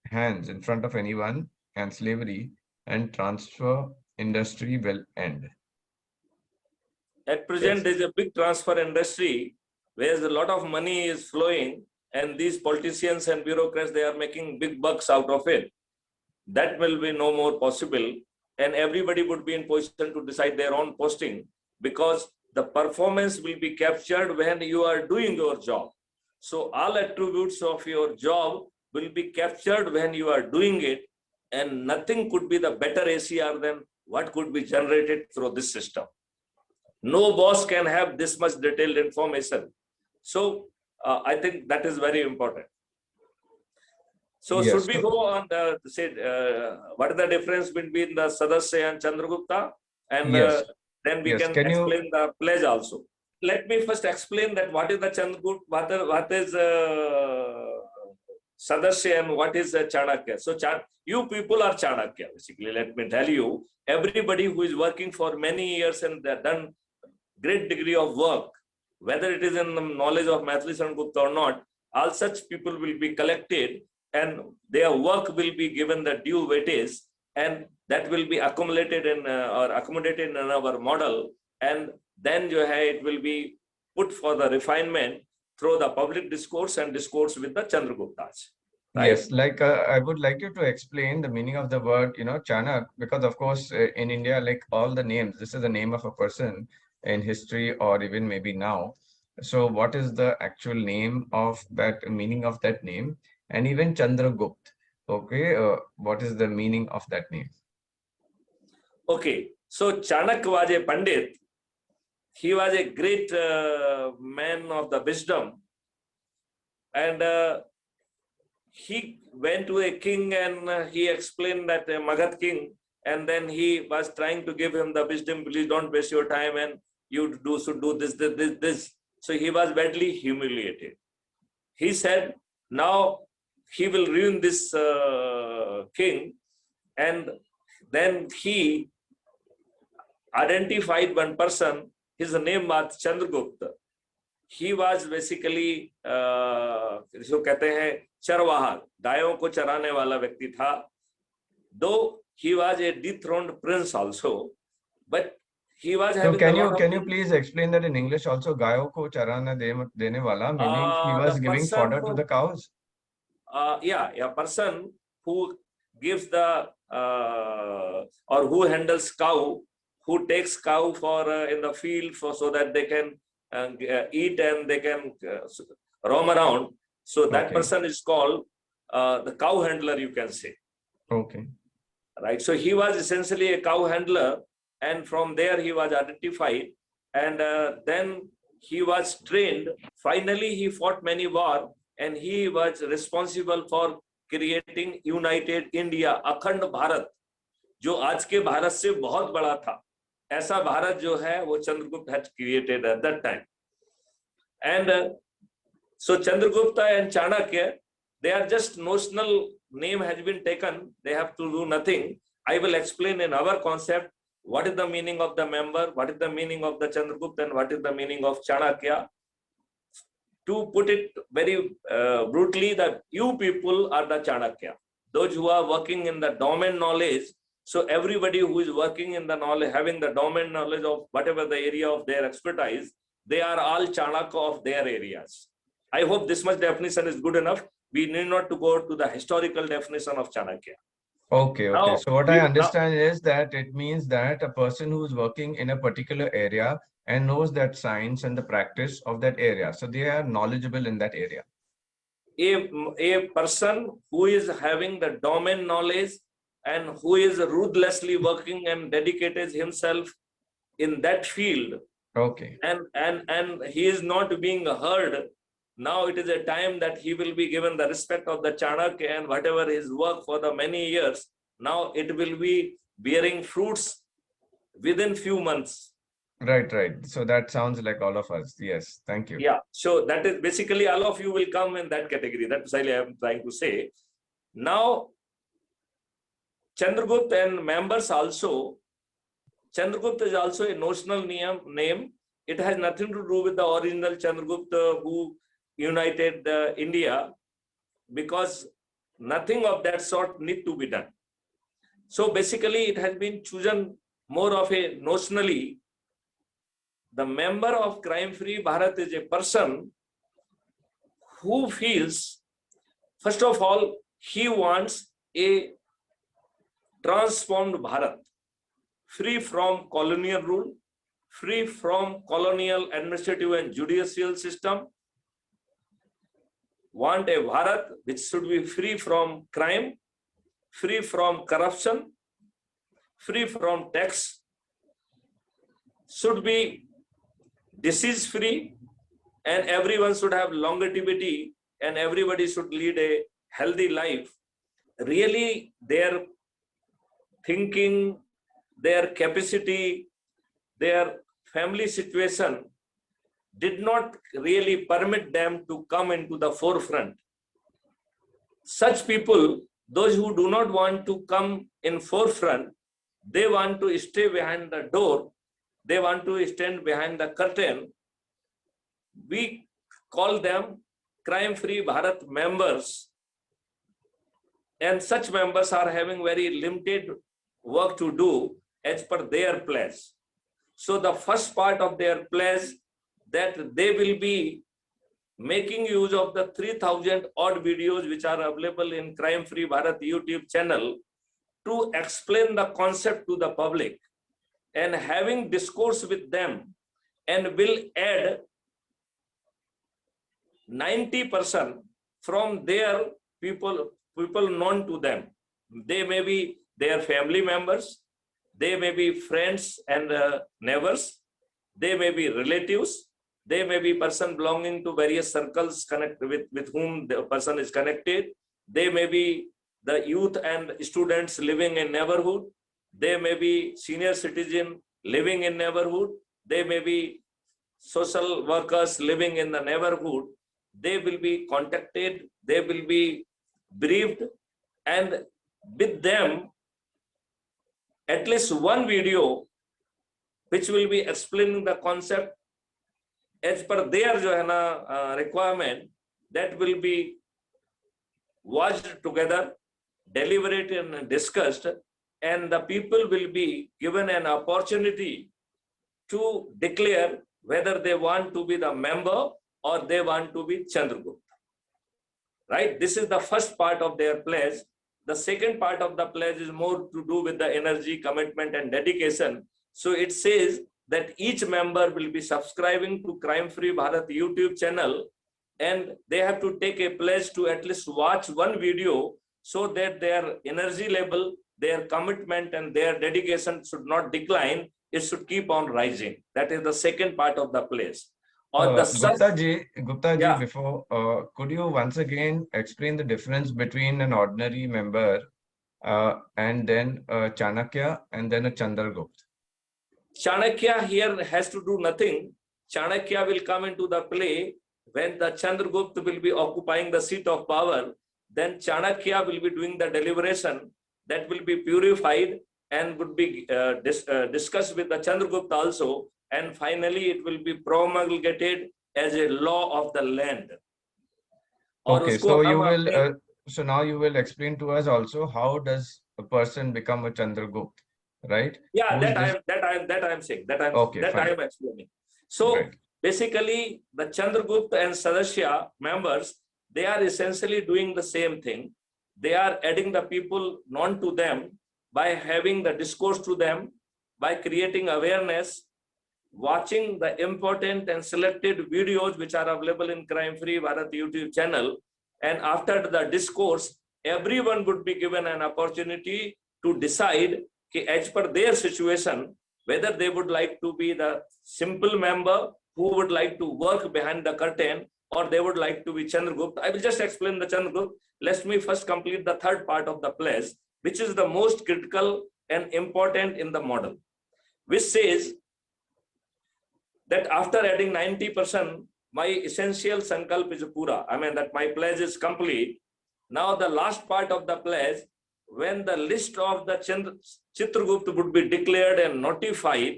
hands in front of anyone, and slavery and transfer industry will end. At present, Yes. there is a big transfer industry where a lot of money is flowing, and these politicians and bureaucrats, they are making big bucks out of it. That will be no more possible, and everybody would be in position to decide their own posting, because the performance will be captured when you are doing your job. So all attributes of your job will be captured when you are doing it, and nothing could be the better ACR than what could be generated through this system. No boss can have this much detailed information. So I think that is very important. So should Yes. we go on say what is the difference between the Sadasya and Chandragupta, and Yes. then we Yes. can Can you? explain the pledge also. Let me first explain that what is the Chandragupta, what is Sadasya and what is Chanakya. So you people are Chanakya basically. Let me tell you, everybody who is working for many years and done great degree of work, whether it is in the knowledge of Maithili Sharan Gupta or not, all such people will be collected and their work will be given the due weightage, and that will be accumulated in or accommodated in our model, and then it will be put for the refinement through the public discourse and discourse with the Chandraguptas. Right? Yes, like I would like you to explain the meaning of the word, Chanak, because of course in India, like all the names, this is the name of a person in history or even maybe now. So what is the actual name of that, meaning of that name? And even Chandragupta, okay, what is the meaning of that name? Okay, so Chanak was a Pandit. He was a great man of the wisdom, and he went to a king and he explained that Magad king, and then he was trying to give him the wisdom, please don't waste your time and you should do this. So he was badly humiliated. He said, now he will ruin this king, and then he identified one person. His name was Chandragupta. He was basically जो कहते हैं चरवाहा, गायों को चराने वाला व्यक्ति था. Though he was a dethroned prince also, but he was having a lot of. Can you please explain that in English also? गायों को चराना देने वाला, meaning he was The giving person fodder to who, the cows. a person who gives the or who handles cow, who takes cow for in the field for so that they can eat and they can roam around. So that Okay. person is called the cow handler, you can say. Okay. Right. So he was essentially a cow handler, and from there he was identified, and then he was trained. Finally, he fought many wars, and he was responsible for creating United India, अखंड भारत, जो आज के भारत से बहुत बड़ा था. ऐसा भारत जो है वो Chandragupta had created at that time. And so Chandragupta and Chanakya, They are just notional name has been taken. They have to do nothing. I will explain in our concept what is the meaning of the member, what is the meaning of the Chandragupta, and what is the meaning of Chanakya. To put it very brutally, that you people are the Chanakya. Those who are working in the domain knowledge. So everybody who is working in the knowledge, having the domain knowledge of whatever the area of their expertise, they are all Chanakya of their areas. I hope this much definition is good enough. We need not to go to the historical definition of Chanakya. Okay, okay. Now, So what I understand is that it means that a person who is working in a particular area and knows that science and the practice of that area. So they are knowledgeable in that area. a person who is having the domain knowledge and who is ruthlessly working and dedicated himself in that field, Okay. and he is not being heard. Now it is a time that he will be given the respect of the Chanakya, and whatever his work for the many years, now it will be bearing fruits within few months. Right, right. So that sounds like all of us. Yes, thank you. Yeah, so that is basically all of you will come in that category. That's what I am trying to say. Now, Chandragupta and members also, Chandragupta is also a notional name. It has nothing to do with the original Chandragupta who united India, because nothing of that sort need to be done. So basically it has been chosen more of a notionally. The member of Crime Free Bharat is a person who feels, first of all, he wants a transformed Bharat, free from colonial rule, free from colonial administrative and judicial system, want a Bharat which should be free from crime, free from corruption, free from tax, should be disease free, and everyone should have longevity, and everybody should lead a healthy life. Really, their thinking, their capacity, their family situation did not really permit them to come into the forefront. Such people, those who do not want to come in forefront, they want to stay behind the door, they want to stand behind the curtain. We call them Crime Free Bharat members, and such members are having very limited work to do as per their pledge. So the first part of their pledge, that they will be making use of the 3,000 odd videos which are available in Crime Free Bharat YouTube channel to explain the concept to the public, and having discourse with them, and will add 90% from their people known to them. They may be their family members, they may be friends and neighbors, they may be relatives, they may be person belonging to various circles with whom the person is connected, they may be the youth and students living in neighborhood, they may be senior citizen living in neighborhood, they may be social workers living in the neighborhood. They will be contacted, they will be briefed, and with them at least one video which will be explaining the concept as per their requirement, that will be watched together, deliberated and discussed, and the people will be given an opportunity to declare whether they want to be the member or they want to be Chandragupta. Right? This is the first part of their pledge. The second part of the pledge is more to do with the energy, commitment, and dedication. So it says that each member will be subscribing to Crime Free Bharat YouTube channel, and they have to take a pledge to at least watch one video, so that their energy level, their commitment, and their dedication should not decline. It should keep on rising. That is the second part of the pledge. Gupta ji, yeah. before, could you once again explain the difference between an ordinary member and then a Chanakya and then a Chandragupta? Chanakya here has to do nothing. Chanakya will come into the play when the Chandragupta will be occupying the seat of power. then Chanakya will be doing the deliberation that will be purified and would be discussed with the Chandragupta also, and finally it will be promulgated as a law of the land. Okay, so you will so now you will explain to us also how does a person become a Chandragupta, right? Yeah, Who is this? that I'm saying, that Okay, I fine. am explaining. So Right. basically, the Chandragupta and Sadasya members, they are essentially doing the same thing. They are adding the people known to them by having the discourse to them, by creating awareness, watching the important and selected videos which are available in Crime Free Bharat YouTube channel. And after the discourse, everyone would be given an opportunity to decide, as per their situation, whether they would like to be the simple member who would like to work behind the curtain, or they would like to be Chandragupta. I will just explain the Chandragupta. Let me first complete the third part of the pledge, which is the most critical and important in the model, which says that after adding 90%, my essential sankalp is pura. I mean that my pledge is complete. Now the last part of the pledge, when the list of the Chitragupta would be declared and notified,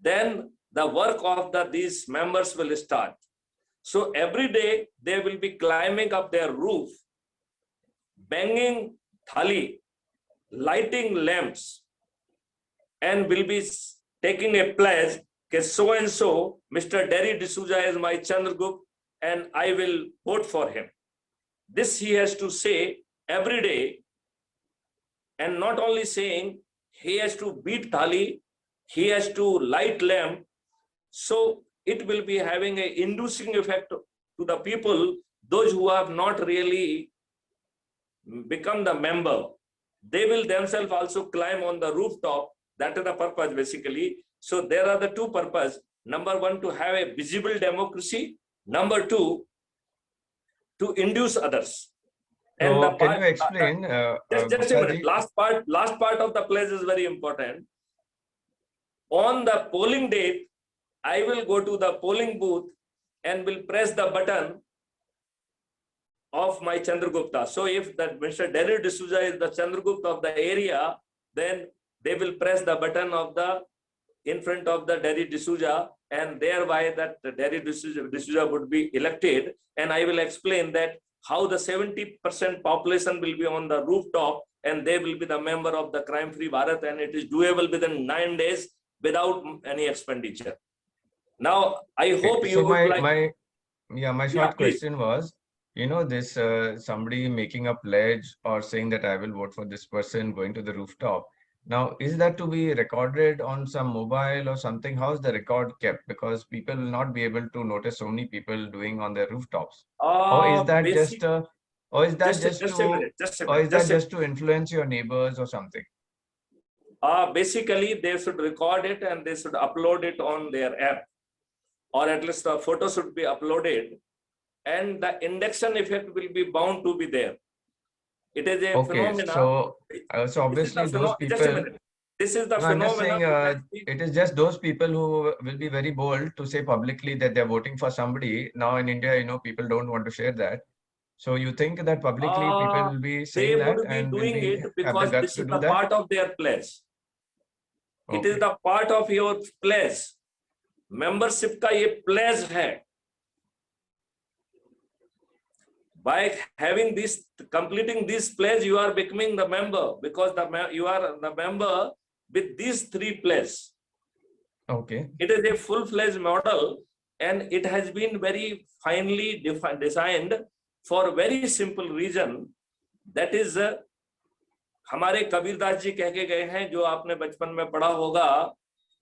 then the work of these members will start. So every day they will be climbing up their roof, banging thali, lighting lamps, and will be taking a pledge that so and so, Mr. Derry D'Souza is my Chandragupta and I will vote for him. This he has to say every day, and not only saying, he has to beat thali, he has to light lamp. So it will be having an inducing effect to the people, those who have not really become the member. They will themselves also climb on the rooftop. That is the purpose basically. So there are the two purposes. Number one, to have a visible democracy. Number two, to induce others. And So the can part, you explain, just a minute. Last part of the pledge is very important. On the polling date, I will go to the polling booth and will press the button of my Chandragupta. So if that Mr. Derry D'Souza is the Chandragupta of the area, then they will press the button of the in front of the Derry D'Souza, and thereby that the Derry D'Souza would be elected. And I will explain that how the 70% population will be on the rooftop and they will be the member of the Crime Free Bharat, and it is doable within 9 days without any expenditure. Now, I hope you would like... My short question was, you know, this somebody making a pledge or saying that I will vote for this person, going to the rooftop. Now, is that to be recorded on some mobile or something? How is the record kept? Because people will not be able to notice so many people doing on their rooftops. Or is that just to influence your neighbors or something? Basically, they should record it and they should upload it on their app, or at least the photo should be uploaded, and the induction effect will be bound to be there. It is a phenomenon. So obviously those people. Just a minute. This is the phenomenon. I'm just saying, it is just those people who will be very bold to say publicly that they're voting for somebody. Now in India, you know, people don't want to share that. So you think that publicly people will be saying that and will be have the guts to do that? This is the part of their pledge. It is the part of your pledge. Membership का ये pledge है. By having this, completing this pledge, you are becoming the member, because you are the member with these three pledges. Okay. It is a full-fledged model, and it has been very finely designed for a very simple reason. That is, हमारे कबीरदास जी कह के गए हैं, जो आपने बचपन में पढ़ा होगा,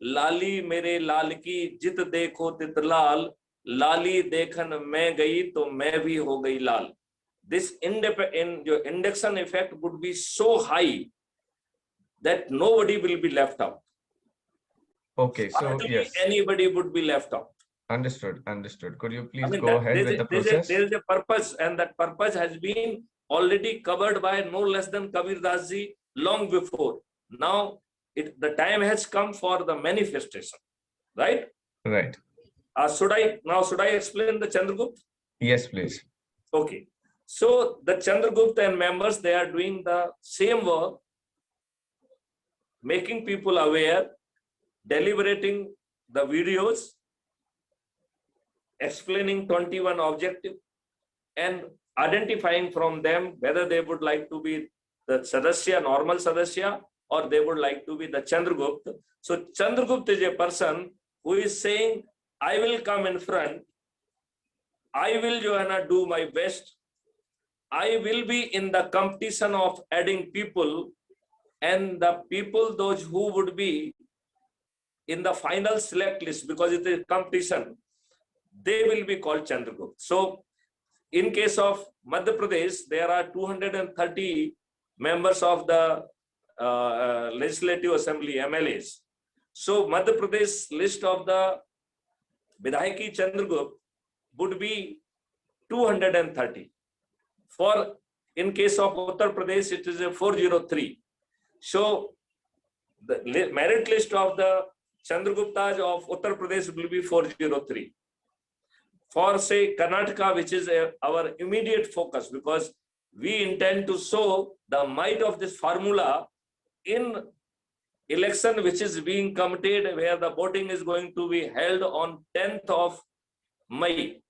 लाली मेरे लाल की जित देखो तितलाल, लाली देखन मैं गई तो मैं भी हो गई लाल. This induction effect would be so high that nobody will be left out. Okay, so yes, anybody would be left out. Understood. Could you please go ahead with the process? There is a purpose, and that purpose has been already covered by no less than Kabir Das ji long before. Now the time has come for the manifestation, right? Right. Should I explain the Chandragupta? Yes, please. Okay. So the Chandragupta and members, they are doing the same work, making people aware, deliberating the videos, explaining 21 objectives, and identifying from them whether they would like to be the Sadasya, normal Sadasya, or they would like to be the Chandragupta. So Chandragupta is a person who is saying, I will come in front, I will, Johanna, do my best, I will be in the competition of adding people, and the people, those who would be in the final select list, because it is competition, they will be called Chandragupta. So in case of Madhya Pradesh, there are 230 members of the Legislative Assembly, MLAs. So Madhya Pradesh list of the Vidhayaki Chandragupta would be 230. For in case of Uttar Pradesh, it is a 403. So the merit list of the Chandraguptas of Uttar Pradesh will be 403. For say Karnataka, which is our immediate focus, because we intend to show the might of this formula in election which is being committed, where the voting is going to be held on 10th of May.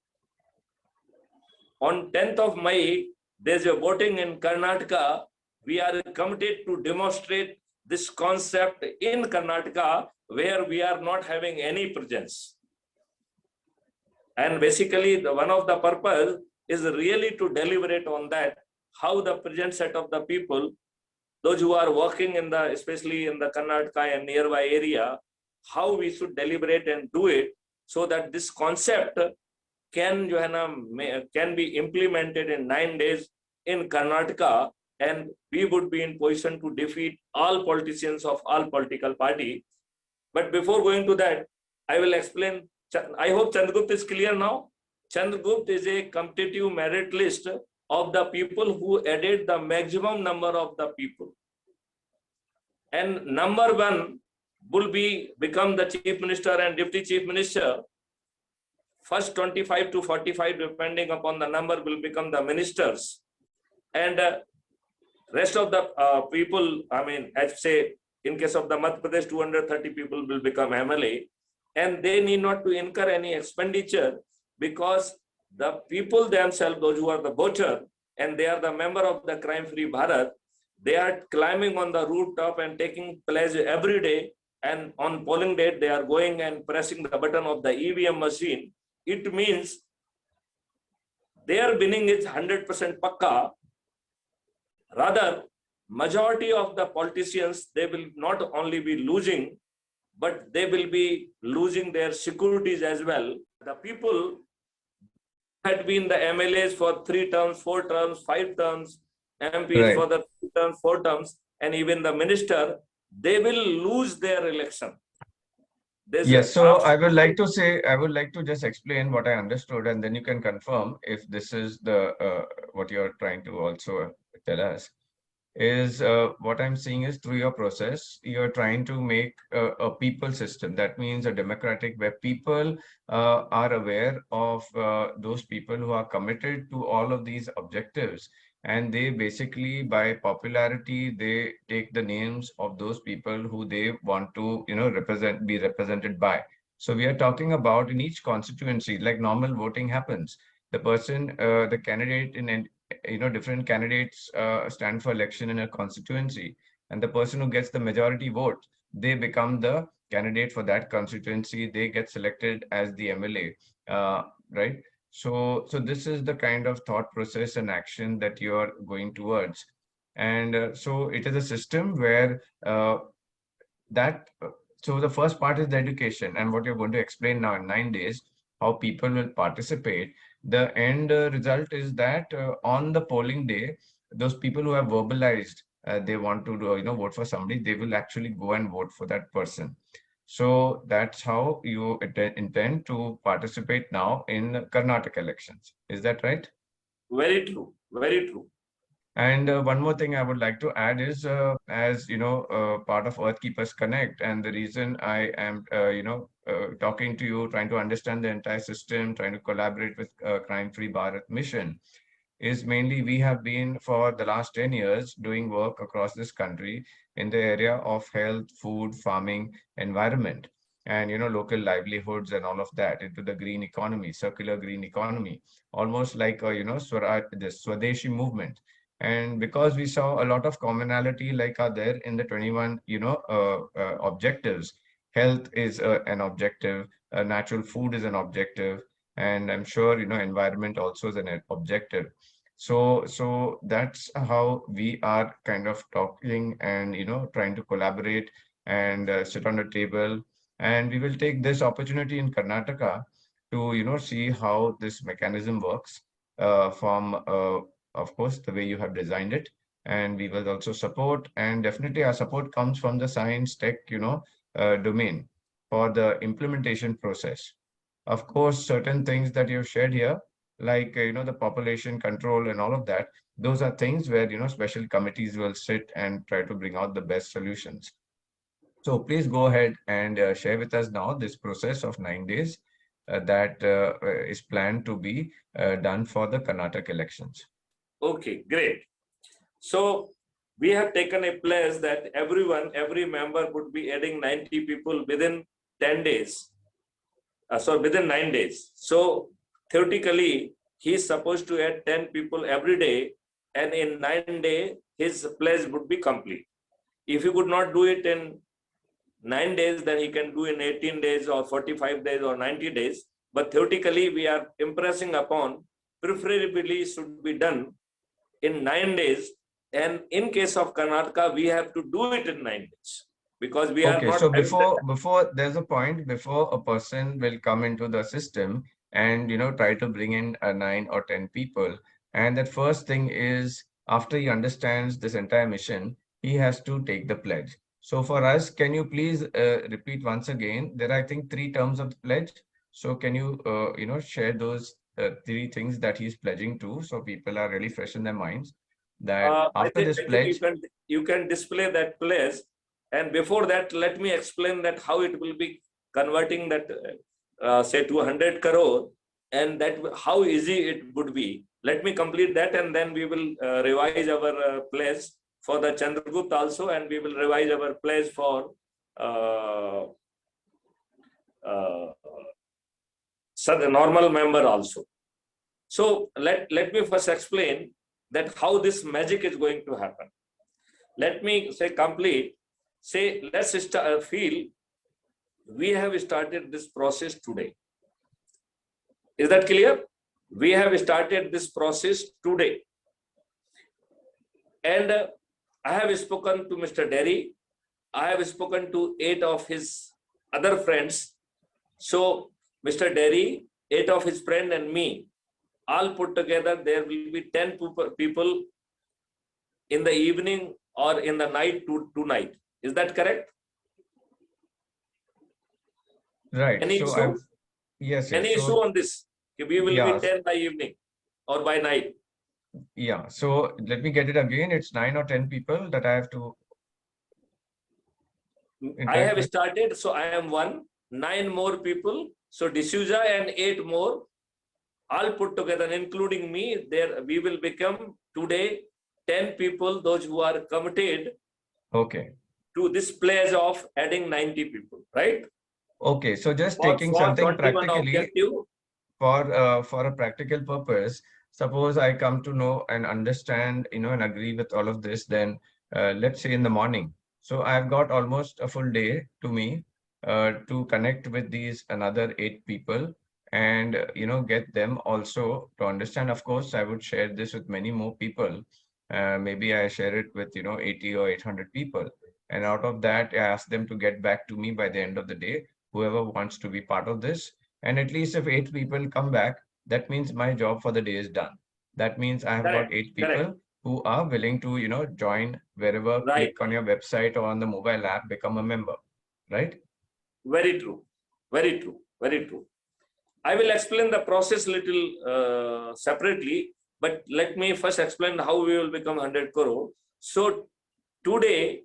On 10th of May, there's a voting in Karnataka. We are committed to demonstrate this concept in Karnataka, where we are not having any presence. And basically, one of the purpose is really to deliberate on that, how the present set of the people, those who are working in the, especially in the Karnataka and nearby area, how we should deliberate and do it, so that this concept can, Johanna, can be implemented in 9 days in Karnataka, and we would be in position to defeat all politicians of all political party. But before going to that, I will explain. I hope Chandragupta is clear now. Chandragupta is a competitive merit list of the people who added the maximum number of the people. And number one will become the chief minister and deputy chief minister. First 25 to 45, depending upon the number, will become the ministers. And rest of the people, I mean, as say, in case of the Madhya Pradesh, 230 people will become MLA. And they need not to incur any expenditure, because the people themselves, those who are the voter, and they are the member of the Crime Free Bharat, they are climbing on the rooftop and taking pledge every day. And on polling date, they are going and pressing the button of the EVM machine. It means their winning is 100% pakka. Rather, majority of the politicians, they will not only be losing, but they will be losing their securities as well. The people had been the MLAs for 3 terms, 4 terms, 5 terms, MPs for the 3 terms, 4 terms, and even the minister, they will lose their election. Yes, so I would like to just explain what I understood, and then you can confirm if this is the what you're trying to also tell us. Is what I'm seeing is, through your process, you're trying to make a people system. That means a democratic, where people are aware of those people who are committed to all of these objectives. And they basically, by popularity, they take the names of those people who they want to, be represented by. So we are talking about, in each constituency, like normal voting happens, the person, the candidate in different candidates stand for election in a constituency, and the person who gets the majority vote, they become the candidate for that constituency. They get selected as the MLA, right? So this is the kind of thought process and action that you are going towards. And so it is a system where so the first part is the education, and what you're going to explain now in 9 days, how people will participate. The end result is that on the polling day, those people who have verbalized they want to vote for somebody, they will actually go and vote for that person. So that's how you intend to participate now in Karnataka elections. Is that right? Very true. Very true. And one more thing I would like to add is, as you know, part of Earth Keepers Connect, and the reason I am, talking to you, trying to understand the entire system, trying to collaborate with Crime Free Bharat Mission, is mainly we have been for the last 10 years doing work across this country in the area of health, food, farming, environment, and local livelihoods and all of that into the green economy, circular green economy, almost like the Swadeshi movement. And because we saw a lot of commonality like are there in the 21 objectives. Health is an objective, natural food is an objective, and I'm sure environment also is an objective. So that's how we are kind of talking and trying to collaborate and sit on a table. And we will take this opportunity in Karnataka to see how this mechanism works from of course the way you have designed it. And we will also support, and definitely our support comes from the science tech domain for the implementation process. Of course, certain things that you've shared here, like the population control and all of that, those are things where special committees will sit and try to bring out the best solutions. So please go ahead and share with us now this process of 9 days that is planned to be done for the Karnataka elections. Okay, great. So we have taken a place that every member would be adding 90 people within 10 days. So within 9 days. So theoretically, he is supposed to add 10 people every day, and in 9 days, his pledge would be complete. If he could not do it in 9 days, then he can do in 18 days or 45 days or 90 days. But theoretically, we are impressing upon preferably should be done in 9 days. And in case of Karnataka, we have to do it in 9 days because we are Okay, not so having the time. before there's a point before a person will come into the system and try to bring in 9 or 10 people, and that first thing is after he understands this entire mission, he has to take the pledge. So for us, can you please repeat once again? There are, I think, three terms of the pledge. So can you share those three things that he's pledging to, so people are really fresh in their minds that after this I think pledge. you can display that place. And before that, let me explain that how it will be converting that say to 100 crore, and that how easy it would be. Let me complete that, and then we will revise our place for the Chandragupta also, and we will revise our place for the normal member also. So let me first explain that how this magic is going to happen. Let me say complete. Say let's feel we have started this process today. Is that clear? We have started this process today. And I have spoken to Mr. Derry. I have spoken to 8 of his other friends. So Mr. Derry, 8 of his friend and me, all put together, there will be 10 people in the evening or in the night tonight. Is that correct? Right. Any So issue? yes. Any issue So on this? We will be yeah, 10 by evening or by night. yeah. So let me get it again. It's 9 or 10 people that I have to I interact have with. started, so I am 1, 9 more people. So D'Souza and 8 more, all put together, including me. There we will become today 10 people, those who are committed Okay. to this pledge of adding 90 people, right? Okay. So just For taking something 21 practically objective. for a practical purpose. Suppose I come to know and understand, and agree with all of this, then let's say in the morning. So I've got almost a full day to me to connect with these another 8 people and get them also to understand. Of course, I would share this with many more people. Maybe I share it with 80 or 800 people, and out of that, I ask them to get back to me by the end of the day, whoever wants to be part of this. And at least if 8 people come back, that means my job for the day is done. That means I have got Correct, eight correct, people who are willing to, join wherever, right. click on your website or on the mobile app, become a member, right? Very true, very true, very true. I will explain the process little separately, but let me first explain how we will become 100 crore. So today,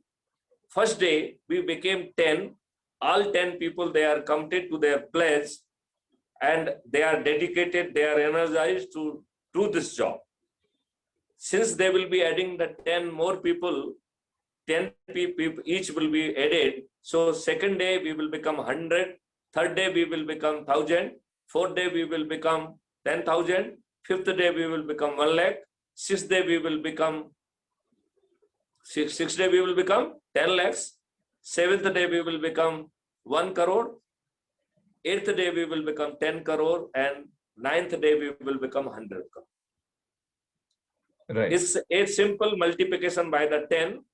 first day, we became 10. All 10 people, they are committed to their pledge, and they are dedicated, they are energized to do this job. since they will be adding the 10 more people, 10 people each will be added. So second day we will become 100, third day we will become 1,000, fourth day we will become 10,000, fifth day we will become 1 lakh, sixth day we will become 10 lakhs, seventh day we will become 1 crore, eighth day we will become 10 crore, and ninth day we will become 100 crore. Right. It's a simple multiplication by the 10,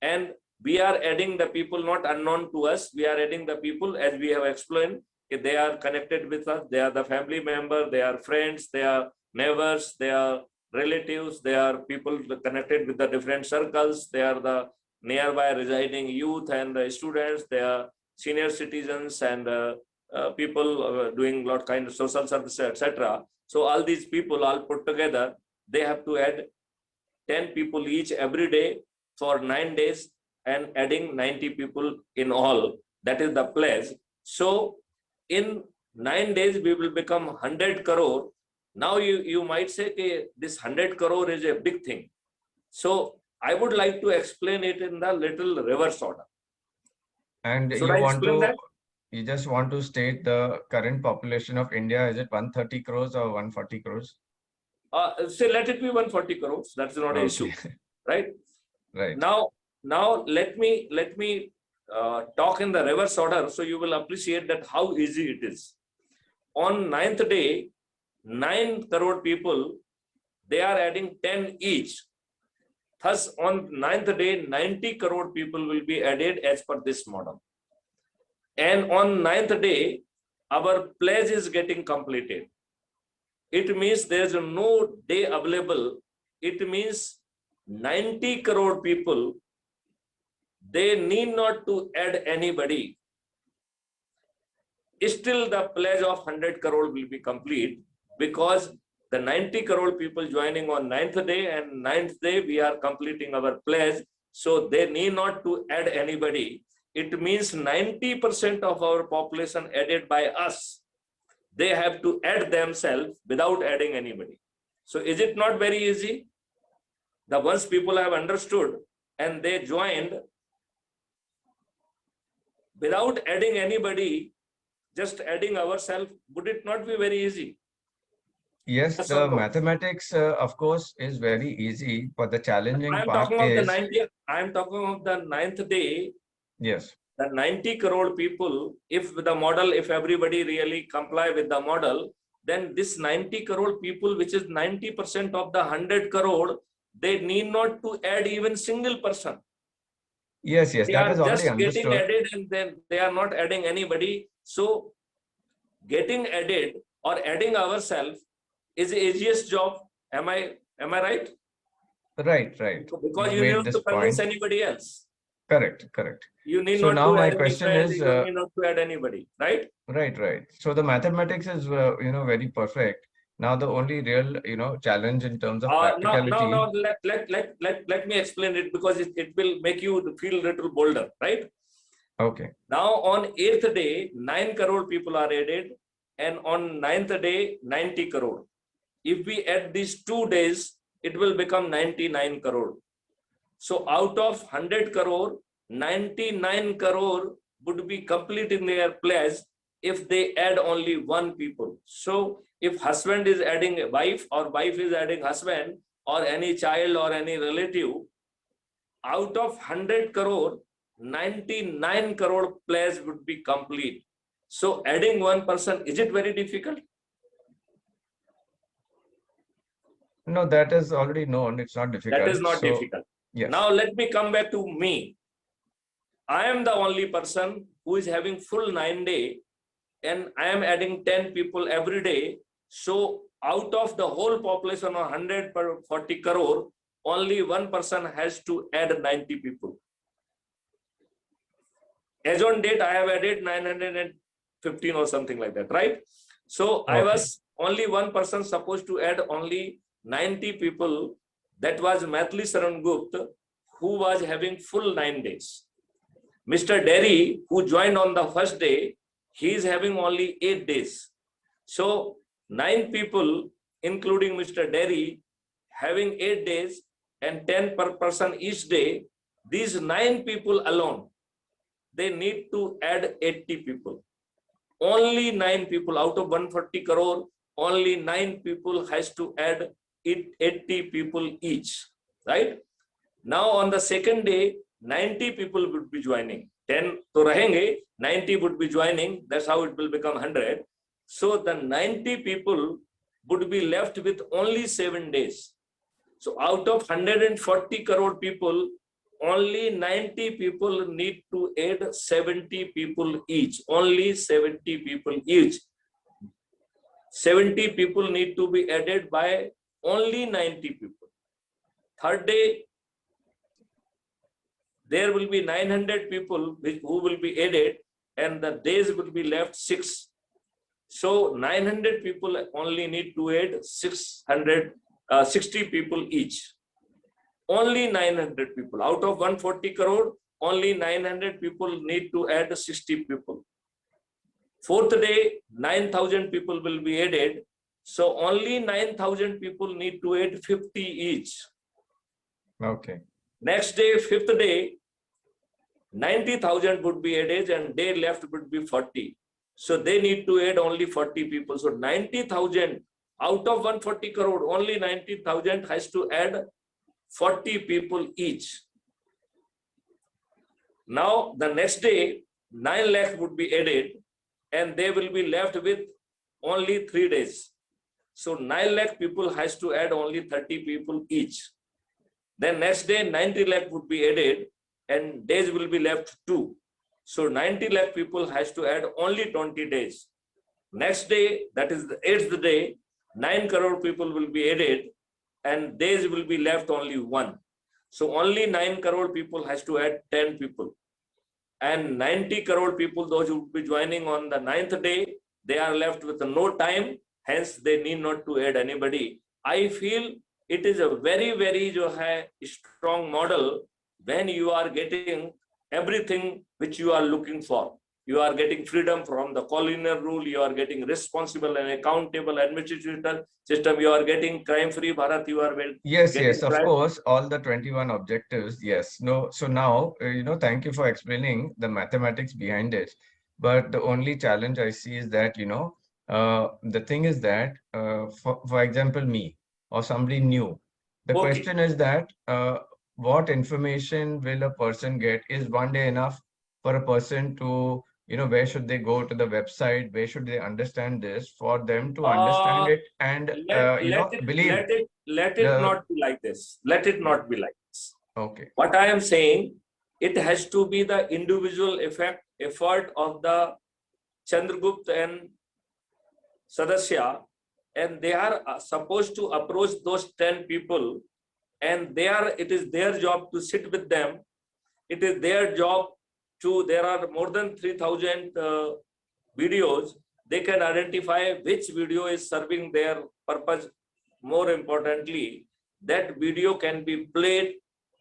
and we are adding the people not unknown to us. We are adding the people, as we have explained, they are connected with us. They are the family member, they are friends, they are neighbors, they are relatives, they are people connected with the different circles. They are the nearby residing youth and students. They are senior citizens and people doing lot kind of social services, etc. So all these people all put together, they have to add 10 people each every day for 9 days, and adding 90 people in all. That is the pledge. So in 9 days we will become 100 crore. Now you might say, okay, this 100 crore is a big thing. So I would like to explain it in the little reverse order. And Should I explain that? You just want to state the current population of India, is it 130 crores or 140 crores? Say let it be 140 crores. That's not an issue, right? Right. Now let me talk in the reverse order, so you will appreciate that how easy it is. On 9th day, 9 crore people, they are adding 10 each. Thus, on 9th day, 90 crore people will be added as per this model. And on 9th day, our pledge is getting completed. It means there is no day available. It means 90 crore people, they need not to add anybody. Still the pledge of 100 crore will be complete, because the 90 crore people joining on 9th day, and 9th day we are completing our pledge. So they need not to add anybody. It means 90% of our population added by us, they have to add themselves without adding anybody. So is it not very easy? The once people have understood and they joined without adding anybody, just adding ourselves, would it not be very easy? Yes, Yes the or no? mathematics, of course, is very easy, but the challenging I'm part talking of the is, 90th, I'm talking of the 9th day, yes, the 90 crore people. If the model, if everybody really comply with the model, then this 90 crore people, which is 90% of the 100 crore, they need not to add even single person. yes, They that are is already just getting understood. added, and then they are not adding anybody. So getting added or adding ourselves is the easiest job. Am I right? Right. Because You you need made not this to convince point. anybody else. Correct. You need So not now to my add any question friend. is, You need not to add anybody, right? right. So the mathematics is, very perfect. Now the only real, challenge in terms of practicality. Let me explain it, because it will make you feel a little bolder, right? Okay. Now on 8th day, 9 crore people are added, and on 9th day, 90 crore. If we add these 2 days, it will become 99 crore. So out of 100 crore, 99 crore would be complete in their place if they add only one people. So if husband is adding a wife, or wife is adding husband, or any child or any relative, out of 100 crore, 99 crore place would be complete. So adding one person, is it very difficult? No, that is already known. It's not That is difficult. not So, difficult. yes. Now let me come back to me. I am the only person who is having full 9 day, and I am adding 10 people every day. So out of the whole population of 140 crore, only one person has to add 90 people. As on date, I have added 915 or something like that, right? So I was only one person supposed to add only 90 people. That was Maithili Sharan Gupta, who was having full 9 days. Mr. Derry, who joined on the first day, he is having only 8 days. So 9 people, including Mr. Derry, having 8 days and 10 per person each day, these 9 people alone, they need to add 80 people. Only 9 people out of 140 crore, only 9 people has to add 80 people each, right? Now on the second day, 90 people would be joining. 10 to rahenge, 90 would be joining. That's how it will become 100. So the 90 people would be left with only 7 days. So out of 140 crore people, only 90 people need to add 70 people each. Only 70 people each. 70 people need to be added by only 90 people. Third day, there will be 900 people who will be added, and the days will be left 6. So 900 people only need to add 60 people each. Only 900 people. Out of 140 crore, only 900 people need to add 60 people. Fourth day, 9,000 people will be added. So only 9,000 people need to add 50 each. Okay. Next day, fifth day, 90,000 would be added and day left would be 40. So they need to add only 40 people. So 90,000 out of 140 crore, only 90,000 has to add 40 people each. Now the next day, 9 lakh would be added and they will be left with only 3 days. So 9 lakh people has to add only 30 people each. Then next day, 90 lakh would be added and days will be left 2. So 90 lakh people has to add only 20 days. Next day, that is the 8th day, 9 crore people will be added and days will be left only 1. So only 9 crore people has to add 10 people. And 90 crore people, those who will be joining on the 9th day, they are left with no time. Hence, they need not to add anybody. I feel it is a very, very strong model when you are getting everything which you are looking for. You are getting freedom from the colonial rule. You are getting responsible and accountable administrative system. You are getting crime free Bharat. You are Yes, getting yes, of course, all the 21 objectives. Yes. No, so now, thank you for explaining the mathematics behind it. But the only challenge I see is that, the thing is that, for example, me or somebody new, the okay. question is that what information will a person get? Is one day enough for a person to, where should they go to the website? Where should they understand this for them to understand it and, believe Let it the, not be like this. Let it yeah, not be like this. okay. What I am saying, it has to be the individual effort of the Chandragupta and Sadasya, and they are supposed to approach those 10 people, and it is their job to sit with them. It is their job there are more than 3,000 videos. They can identify which video is serving their purpose. More importantly, that video can be played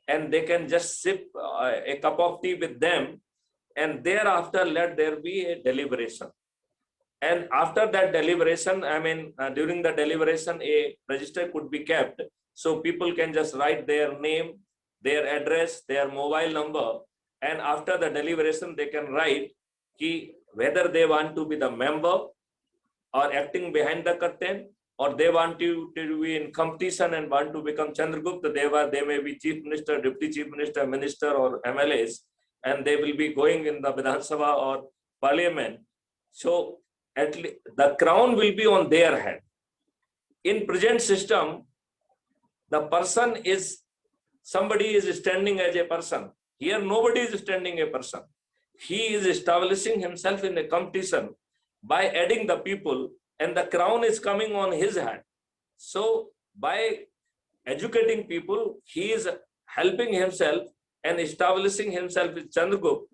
and they can just sip a cup of tea with them, and thereafter let there be a deliberation. And after that deliberation, during the deliberation, a register could be kept. So people can just write their name, their address, their mobile number. And after the deliberation, they can write whether they want to be the member or acting behind the curtain, or they want to be in competition and want to become Chandragupta. They may be chief minister, deputy chief minister, minister, or MLAs, and they will be going in the Vidhan Sabha or parliament. So at least the crown will be on their head. In present system, the person is, somebody is standing as a person. Here, nobody is standing a person. He is establishing himself in a competition by adding the people, and the crown is coming on his head. So by educating people, he is helping himself and establishing himself with Chandragupta.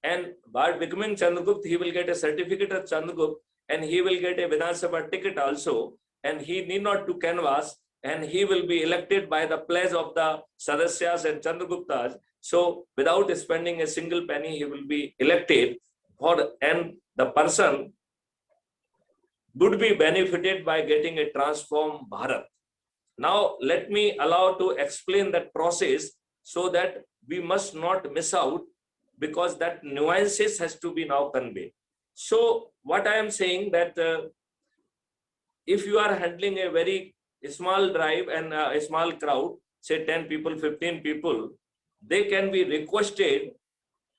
And by becoming Chandragupta, he will get a certificate of Chandragupta, and he will get a Vidhan Sabha ticket also, and he need not to canvass, and he will be elected by the pledge of the Sadasyas and Chandraguptas. So without spending a single penny, he will be elected, and the person would be benefited by getting a transformed Bharat. Now, let me allow to explain that process so that we must not miss out, because that nuances has to be now conveyed. So what I am saying that if you are handling a very small drive and a small crowd, say 10 people, 15 people, they can be requested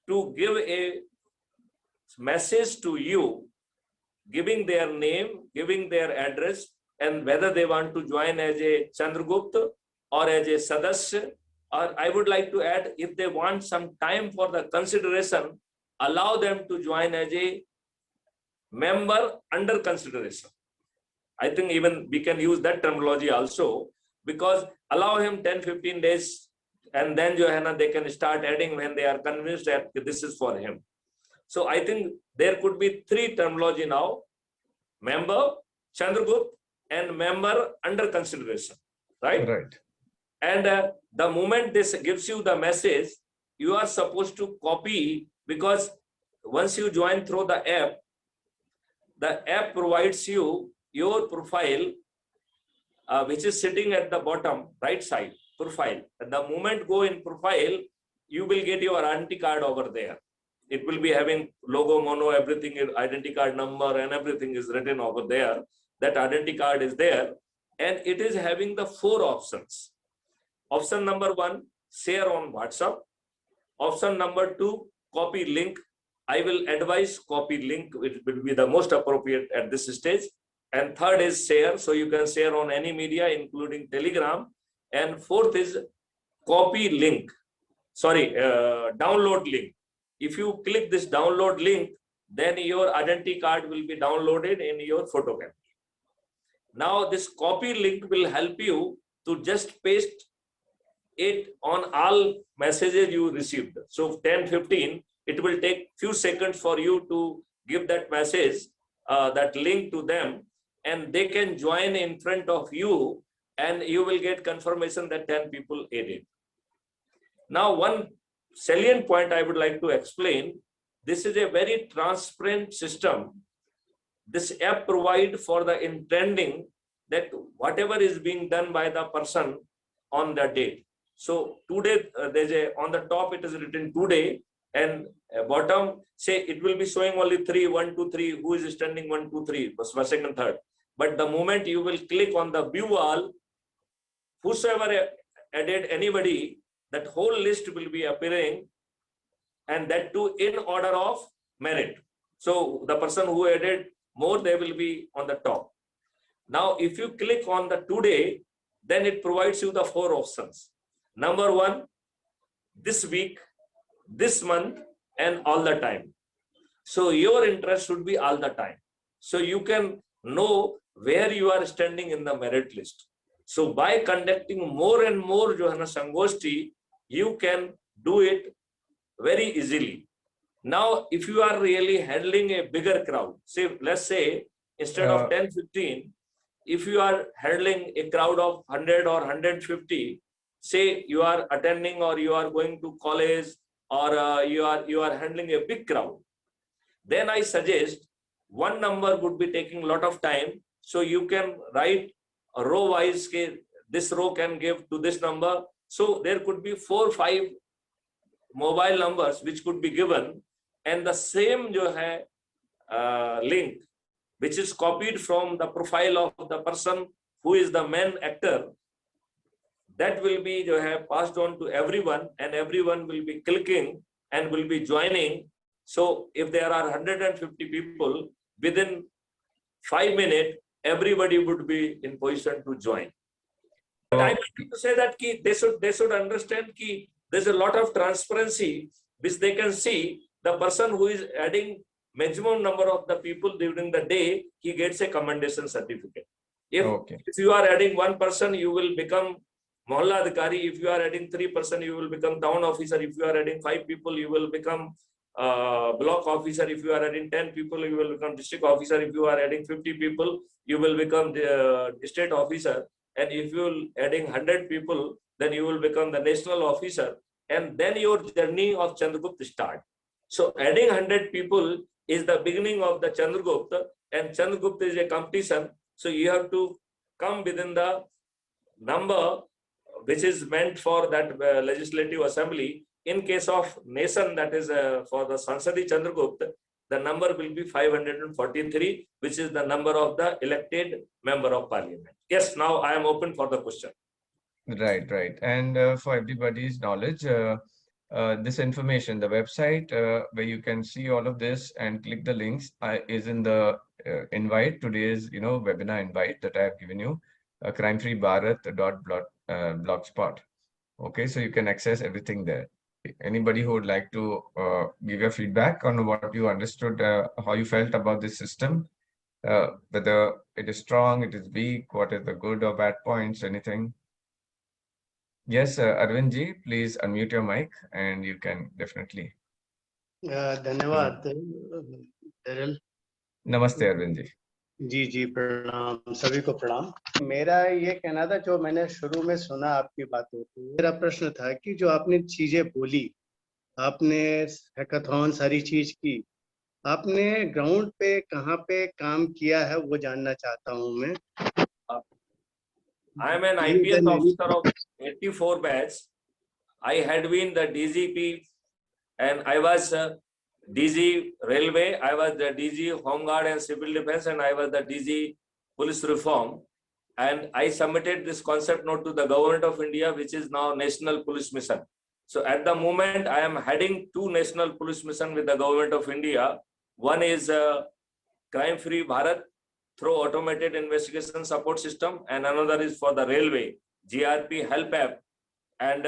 to give a message to you, giving their name, giving their address, and whether they want to join as a Chandragupta or as a Sadasya, or I would like to add, if they want some time for the consideration, allow them to join as a member under consideration. I think even we can use that terminology also, because allow him 10-15 days, and then Johanna, they can start adding when they are convinced that this is for him. So I think there could be three terminology now: member, Chandragupta, and member under consideration, right? Right. And the moment this gives you the message, you are supposed to copy, because once you join through the app provides you your profile, which is sitting at the bottom right side, profile. At the moment go in profile, you will get your identity card over there. It will be having logo, mono, everything, identity card number and everything is written over there. That identity card is there, and it is having the 4 options. Option number 1, share on WhatsApp. Option number 2, copy link. I will advise copy link, which will be the most appropriate at this stage. And third is share. So you can share on any media, including Telegram. And fourth is copy link. Sorry, download link. If you click this download link, then your identity card will be downloaded in your photo gallery. Now this copy link will help you to just paste it on all messages you received. So 10-15, it will take few seconds for you to give that message, that link to them, and they can join in front of you, and you will get confirmation that 10 people added. Now, one salient point I would like to explain: this is a very transparent system. This app provides for the intending that whatever is being done by the person on the date. So today, there's a, on the top it is written today, and bottom say it will be showing only 3, 1, 2, 3, who is standing 1, 2, 3, first, second, third. But the moment you will click on the view all, whosoever added anybody, that whole list will be appearing, and that too in order of merit. So the person who added more, they will be on the top. Now, if you click on the today, then it provides you the 4 options. Number 1, this week, this month, and all the time. So your interest should be all the time. So you can know where you are standing in the merit list. So by conducting more and more Johanna Sangoshti, you can do it very easily. Now, if you are really handling a bigger crowd, say, let's say, instead of 10-15, if you are handling a crowd of 100 or 150, say you are attending or you are going to college, or you are handling a big crowd, then I suggest one number would be taking a lot of time. So you can write a row wise, this row can give to this number. So there could be 4 or 5 mobile numbers which could be given, and the same link which is copied from the profile of the person who is the main actor, that will be passed on to everyone, and everyone will be clicking and will be joining. So if there are 150 people, within 5 minutes, everybody would be in position to join. But I want to say that they should understand that there's a lot of transparency which they can see. The person who is adding maximum number of the people during the day, he gets a commendation certificate. If you are adding 1 person, you will become Mohalla Adhikari. If you are adding 3 person, you will become town officer. If you are adding 5 people, you will become block officer. If you are adding 10 people, you will become district officer. If you are adding 50 people, you will become the state officer. And if you are adding 100 people, then you will become the national officer. And then your journey of Chandragupta start. So adding 100 people is the beginning of the Chandragupta, and Chandragupta is a competition. So you have to come within the number which is meant for that legislative assembly, in case of nation, that is for the Sansadi Chandragupta, the number will be 543, which is the number of the elected member of parliament. Yes, now I am open for the question. Right, right. And for everybody's knowledge, this information, the website where you can see all of this and click the links is in the invite, today's, webinar invite that I have given you, crimefreebharat.blogspot. Okay, so you can access everything there. Anybody who would like to give your feedback on what you understood, how you felt about this system, whether it is strong, it is weak, what is the good or bad points, anything? Yes, Arvind ji, please unmute your mic and you can definitely. धन्यवाद Daryl. Namaste, Arvind ji. जी जी प्रणाम, सभी को प्रणाम। मेरा ये कहना था, जो मैंने शुरू में सुना आपकी बातों को, मेरा प्रश्न था कि जो आपने चीजें बोली, आपने हैकाथॉन सारी चीज की, आपने ग्राउंड पे कहाँ पे काम किया है वो जानना चाहता हूँ मैं। I am an IPS officer of 84 batch. I had been the DGP and I was DG Railway, I was the DG Home Guard and Civil Defense, and I was the DG Police Reform. And I submitted this concept note to the Government of India, which is now National Police Mission. So at the moment, I am heading 2 National Police Mission with the Government of India. One is Crime Free Bharat through automated investigation support system, and another is for the railway, GRP help app, and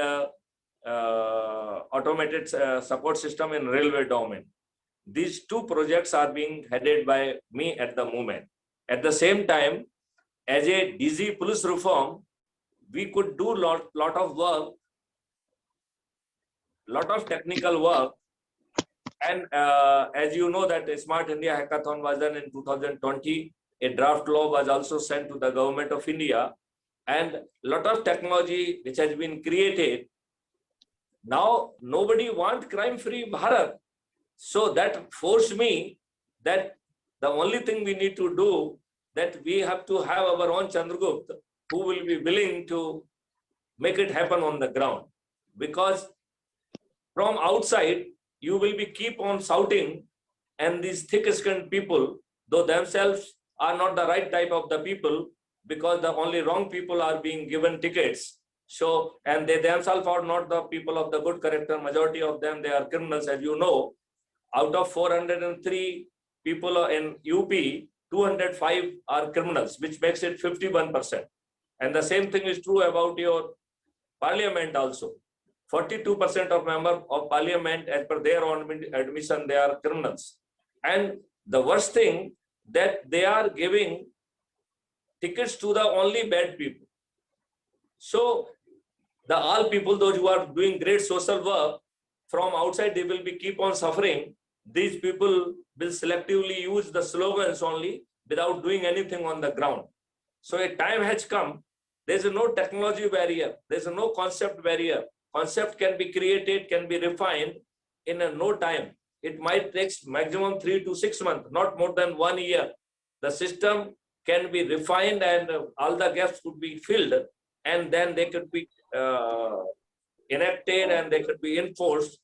automated support system in railway domain. These 2 projects are being headed by me at the moment. At the same time, as a DG police reform, we could do lot of work, lot of technical work. And as you know that Smart India Hackathon was done in 2020, a draft law was also sent to the Government of India, and lot of technology which has been created. Now, nobody wants crime-free Bharat. So that forced me that the only thing we need to do, that we have to have our own Chandragupta who will be willing to make it happen on the ground. Because from outside, you will be keep on shouting, and these thick-skinned people, though themselves are not the right type of the people, because the only wrong people are being given tickets. So, and they themselves are not the people of the good character. Majority of them, they are criminals, as you know. Out of 403 people in UP, 205 are criminals, which makes it 51%. And the same thing is true about your parliament also. 42% of members of parliament, as per their own admission, they are criminals. And the worst thing, that they are giving tickets to the only bad people. So the all people, those who are doing great social work, from outside they will be keep on suffering. These people will selectively use the slogans only without doing anything on the ground. So a time has come. There is no technology barrier. There is no concept barrier. Concept can be created, can be refined in no time. It might take maximum 3 to 6 months, not more than 1 year. The system can be refined and all the gaps could be filled, and then they could be enacted and they could be enforced,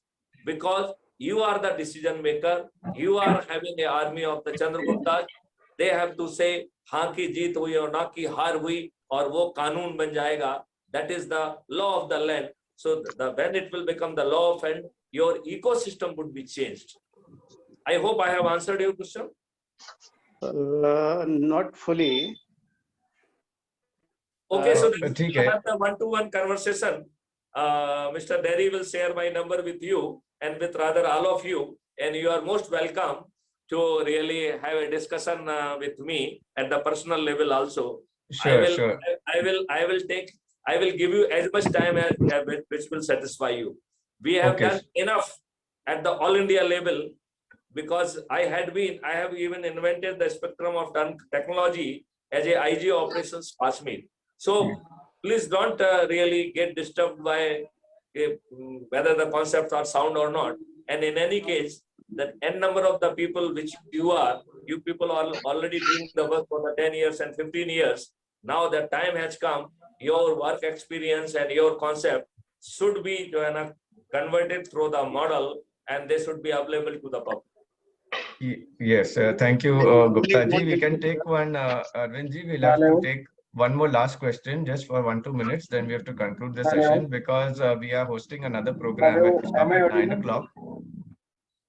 because you are the decision maker. You are having an army of the Chandragupta. They have to say, हाँ की जीत हुई और ना की हार हुई और वो कानून बन जाएगा. That is the law of the land. So when it will become the law of land, your ecosystem would be changed. I hope I have answered your question. Not fully. Okay, so we ठीक will है. have the one-to-one conversation. Mr. Derry will share my number with you and with rather all of you, and you are most welcome to really have a discussion with me at the personal level also. Sure, sure. I will give you as much time as which will satisfy you. We have Okay. done enough at the all India level, because I have even invented the spectrum of technology as a IG operations Kashmir. So please don't really get disturbed by whether the concepts are sound or not. And in any case, the n number of the people which you people are already doing the work for the 10 years and 15 years. Now the time has come your work experience and your concept should be converted through the model, and they should be available to the public. Yes, thank you, Gupta ji. We can take one, Arvind ji, we'll have to take one more last question just for 1-2 minutes. Then we have to conclude the session because we are hosting another program at 9 o'clock.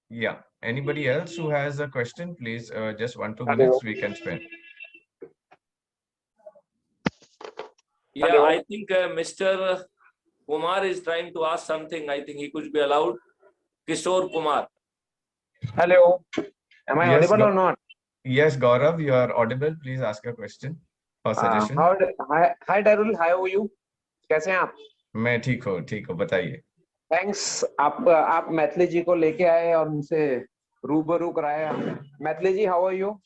Yeah. Anybody else who has a question, please, just 1-2 minutes we can spend. Yeah, I think Mr. Kumar is trying to ask something. I think he could be allowed. Kishore Kumar. Hello. Am I Yes, audible or not? Yes, Gaurav, you are audible. Please ask a question or suggestion. Hi, Darul. How are you? कैसे हैं आप? मैं ठीक हूँ, बताइए. Thanks. आप मैथिली जी को लेके आए और उनसे रूबरू कराया. मैथिली जी, how are you?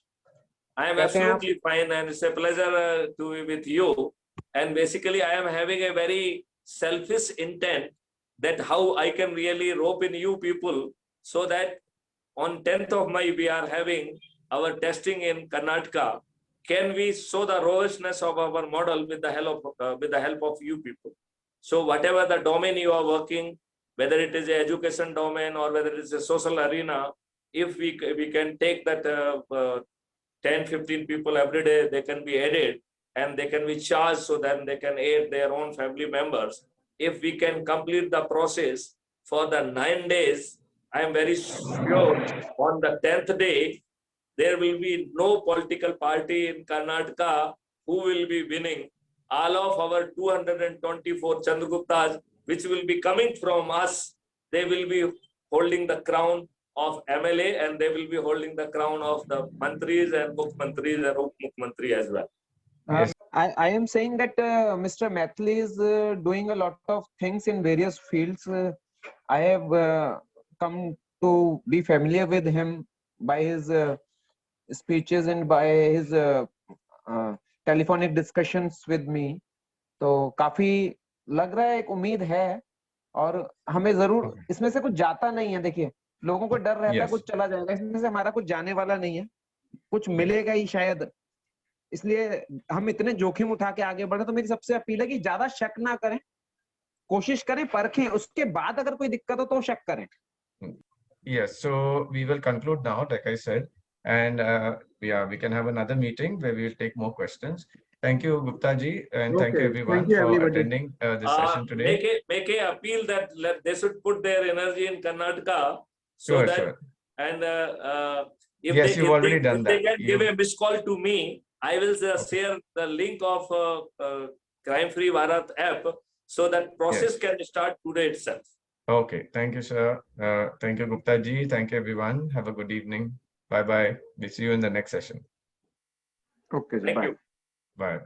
I am absolutely fine, and it's a pleasure to be with you. And basically, I am having a very selfish intent that how I can really rope in you people so that on 10th of May we are having our testing in Karnataka. Can we show the robustness of our model with the help of you people? So whatever the domain you are working, whether it is an education domain or whether it is a social arena, if we can take that 10-15 people every day, they can be added and they can be charged so that they can aid their own family members. If we can complete the process for the 9 days, I am very sure on the 10th day, there will be no political party in Karnataka who will be winning. All of our 224 Chandraguptas, which will be coming from us, they will be holding the crown of MLA and they will be holding the crown of the Mantris and Mukmantris and Mukmantri as well. Yes. I am saying that Mr. Maithili is doing a lot of things in various fields. I have come to be familiar with him by his speeches and by his telephonic discussions with me. तो काफी लग रहा है, एक उम्मीद है और हमें जरूर इसमें से कुछ जाता नहीं है. देखिए, लोगों को डर रहता है कुछ चला जाएगा, इसमें से हमारा कुछ जाने वाला नहीं है, कुछ मिलेगा ही शायद. इसलिए हम इतने जोखिम उठा के आगे बढ़े. तो मेरी सबसे अपील है कि ज्यादा शक ना करें, कोशिश करें, परखें, उसके बाद अगर कोई दिक्कत हो तो शक करें. Yes, so we will conclude now, like I said, and yeah, we can have another meeting where we will take more questions. Thank you, Gupta ji, and thank you everyone for attending this session today. Make a appeal that they should put their energy in Karnataka so Sure, that sure. and if Yes, they, you've already done if that. they can give a missed call to me, I will share the link of Crime Free Bharat app so that process can start today itself. Okay, thank you, sir. Thank you, Gupta ji. Thank you, everyone. Have a good evening. Bye bye. We'll see you in the next session. Okay, Thank you. Bye.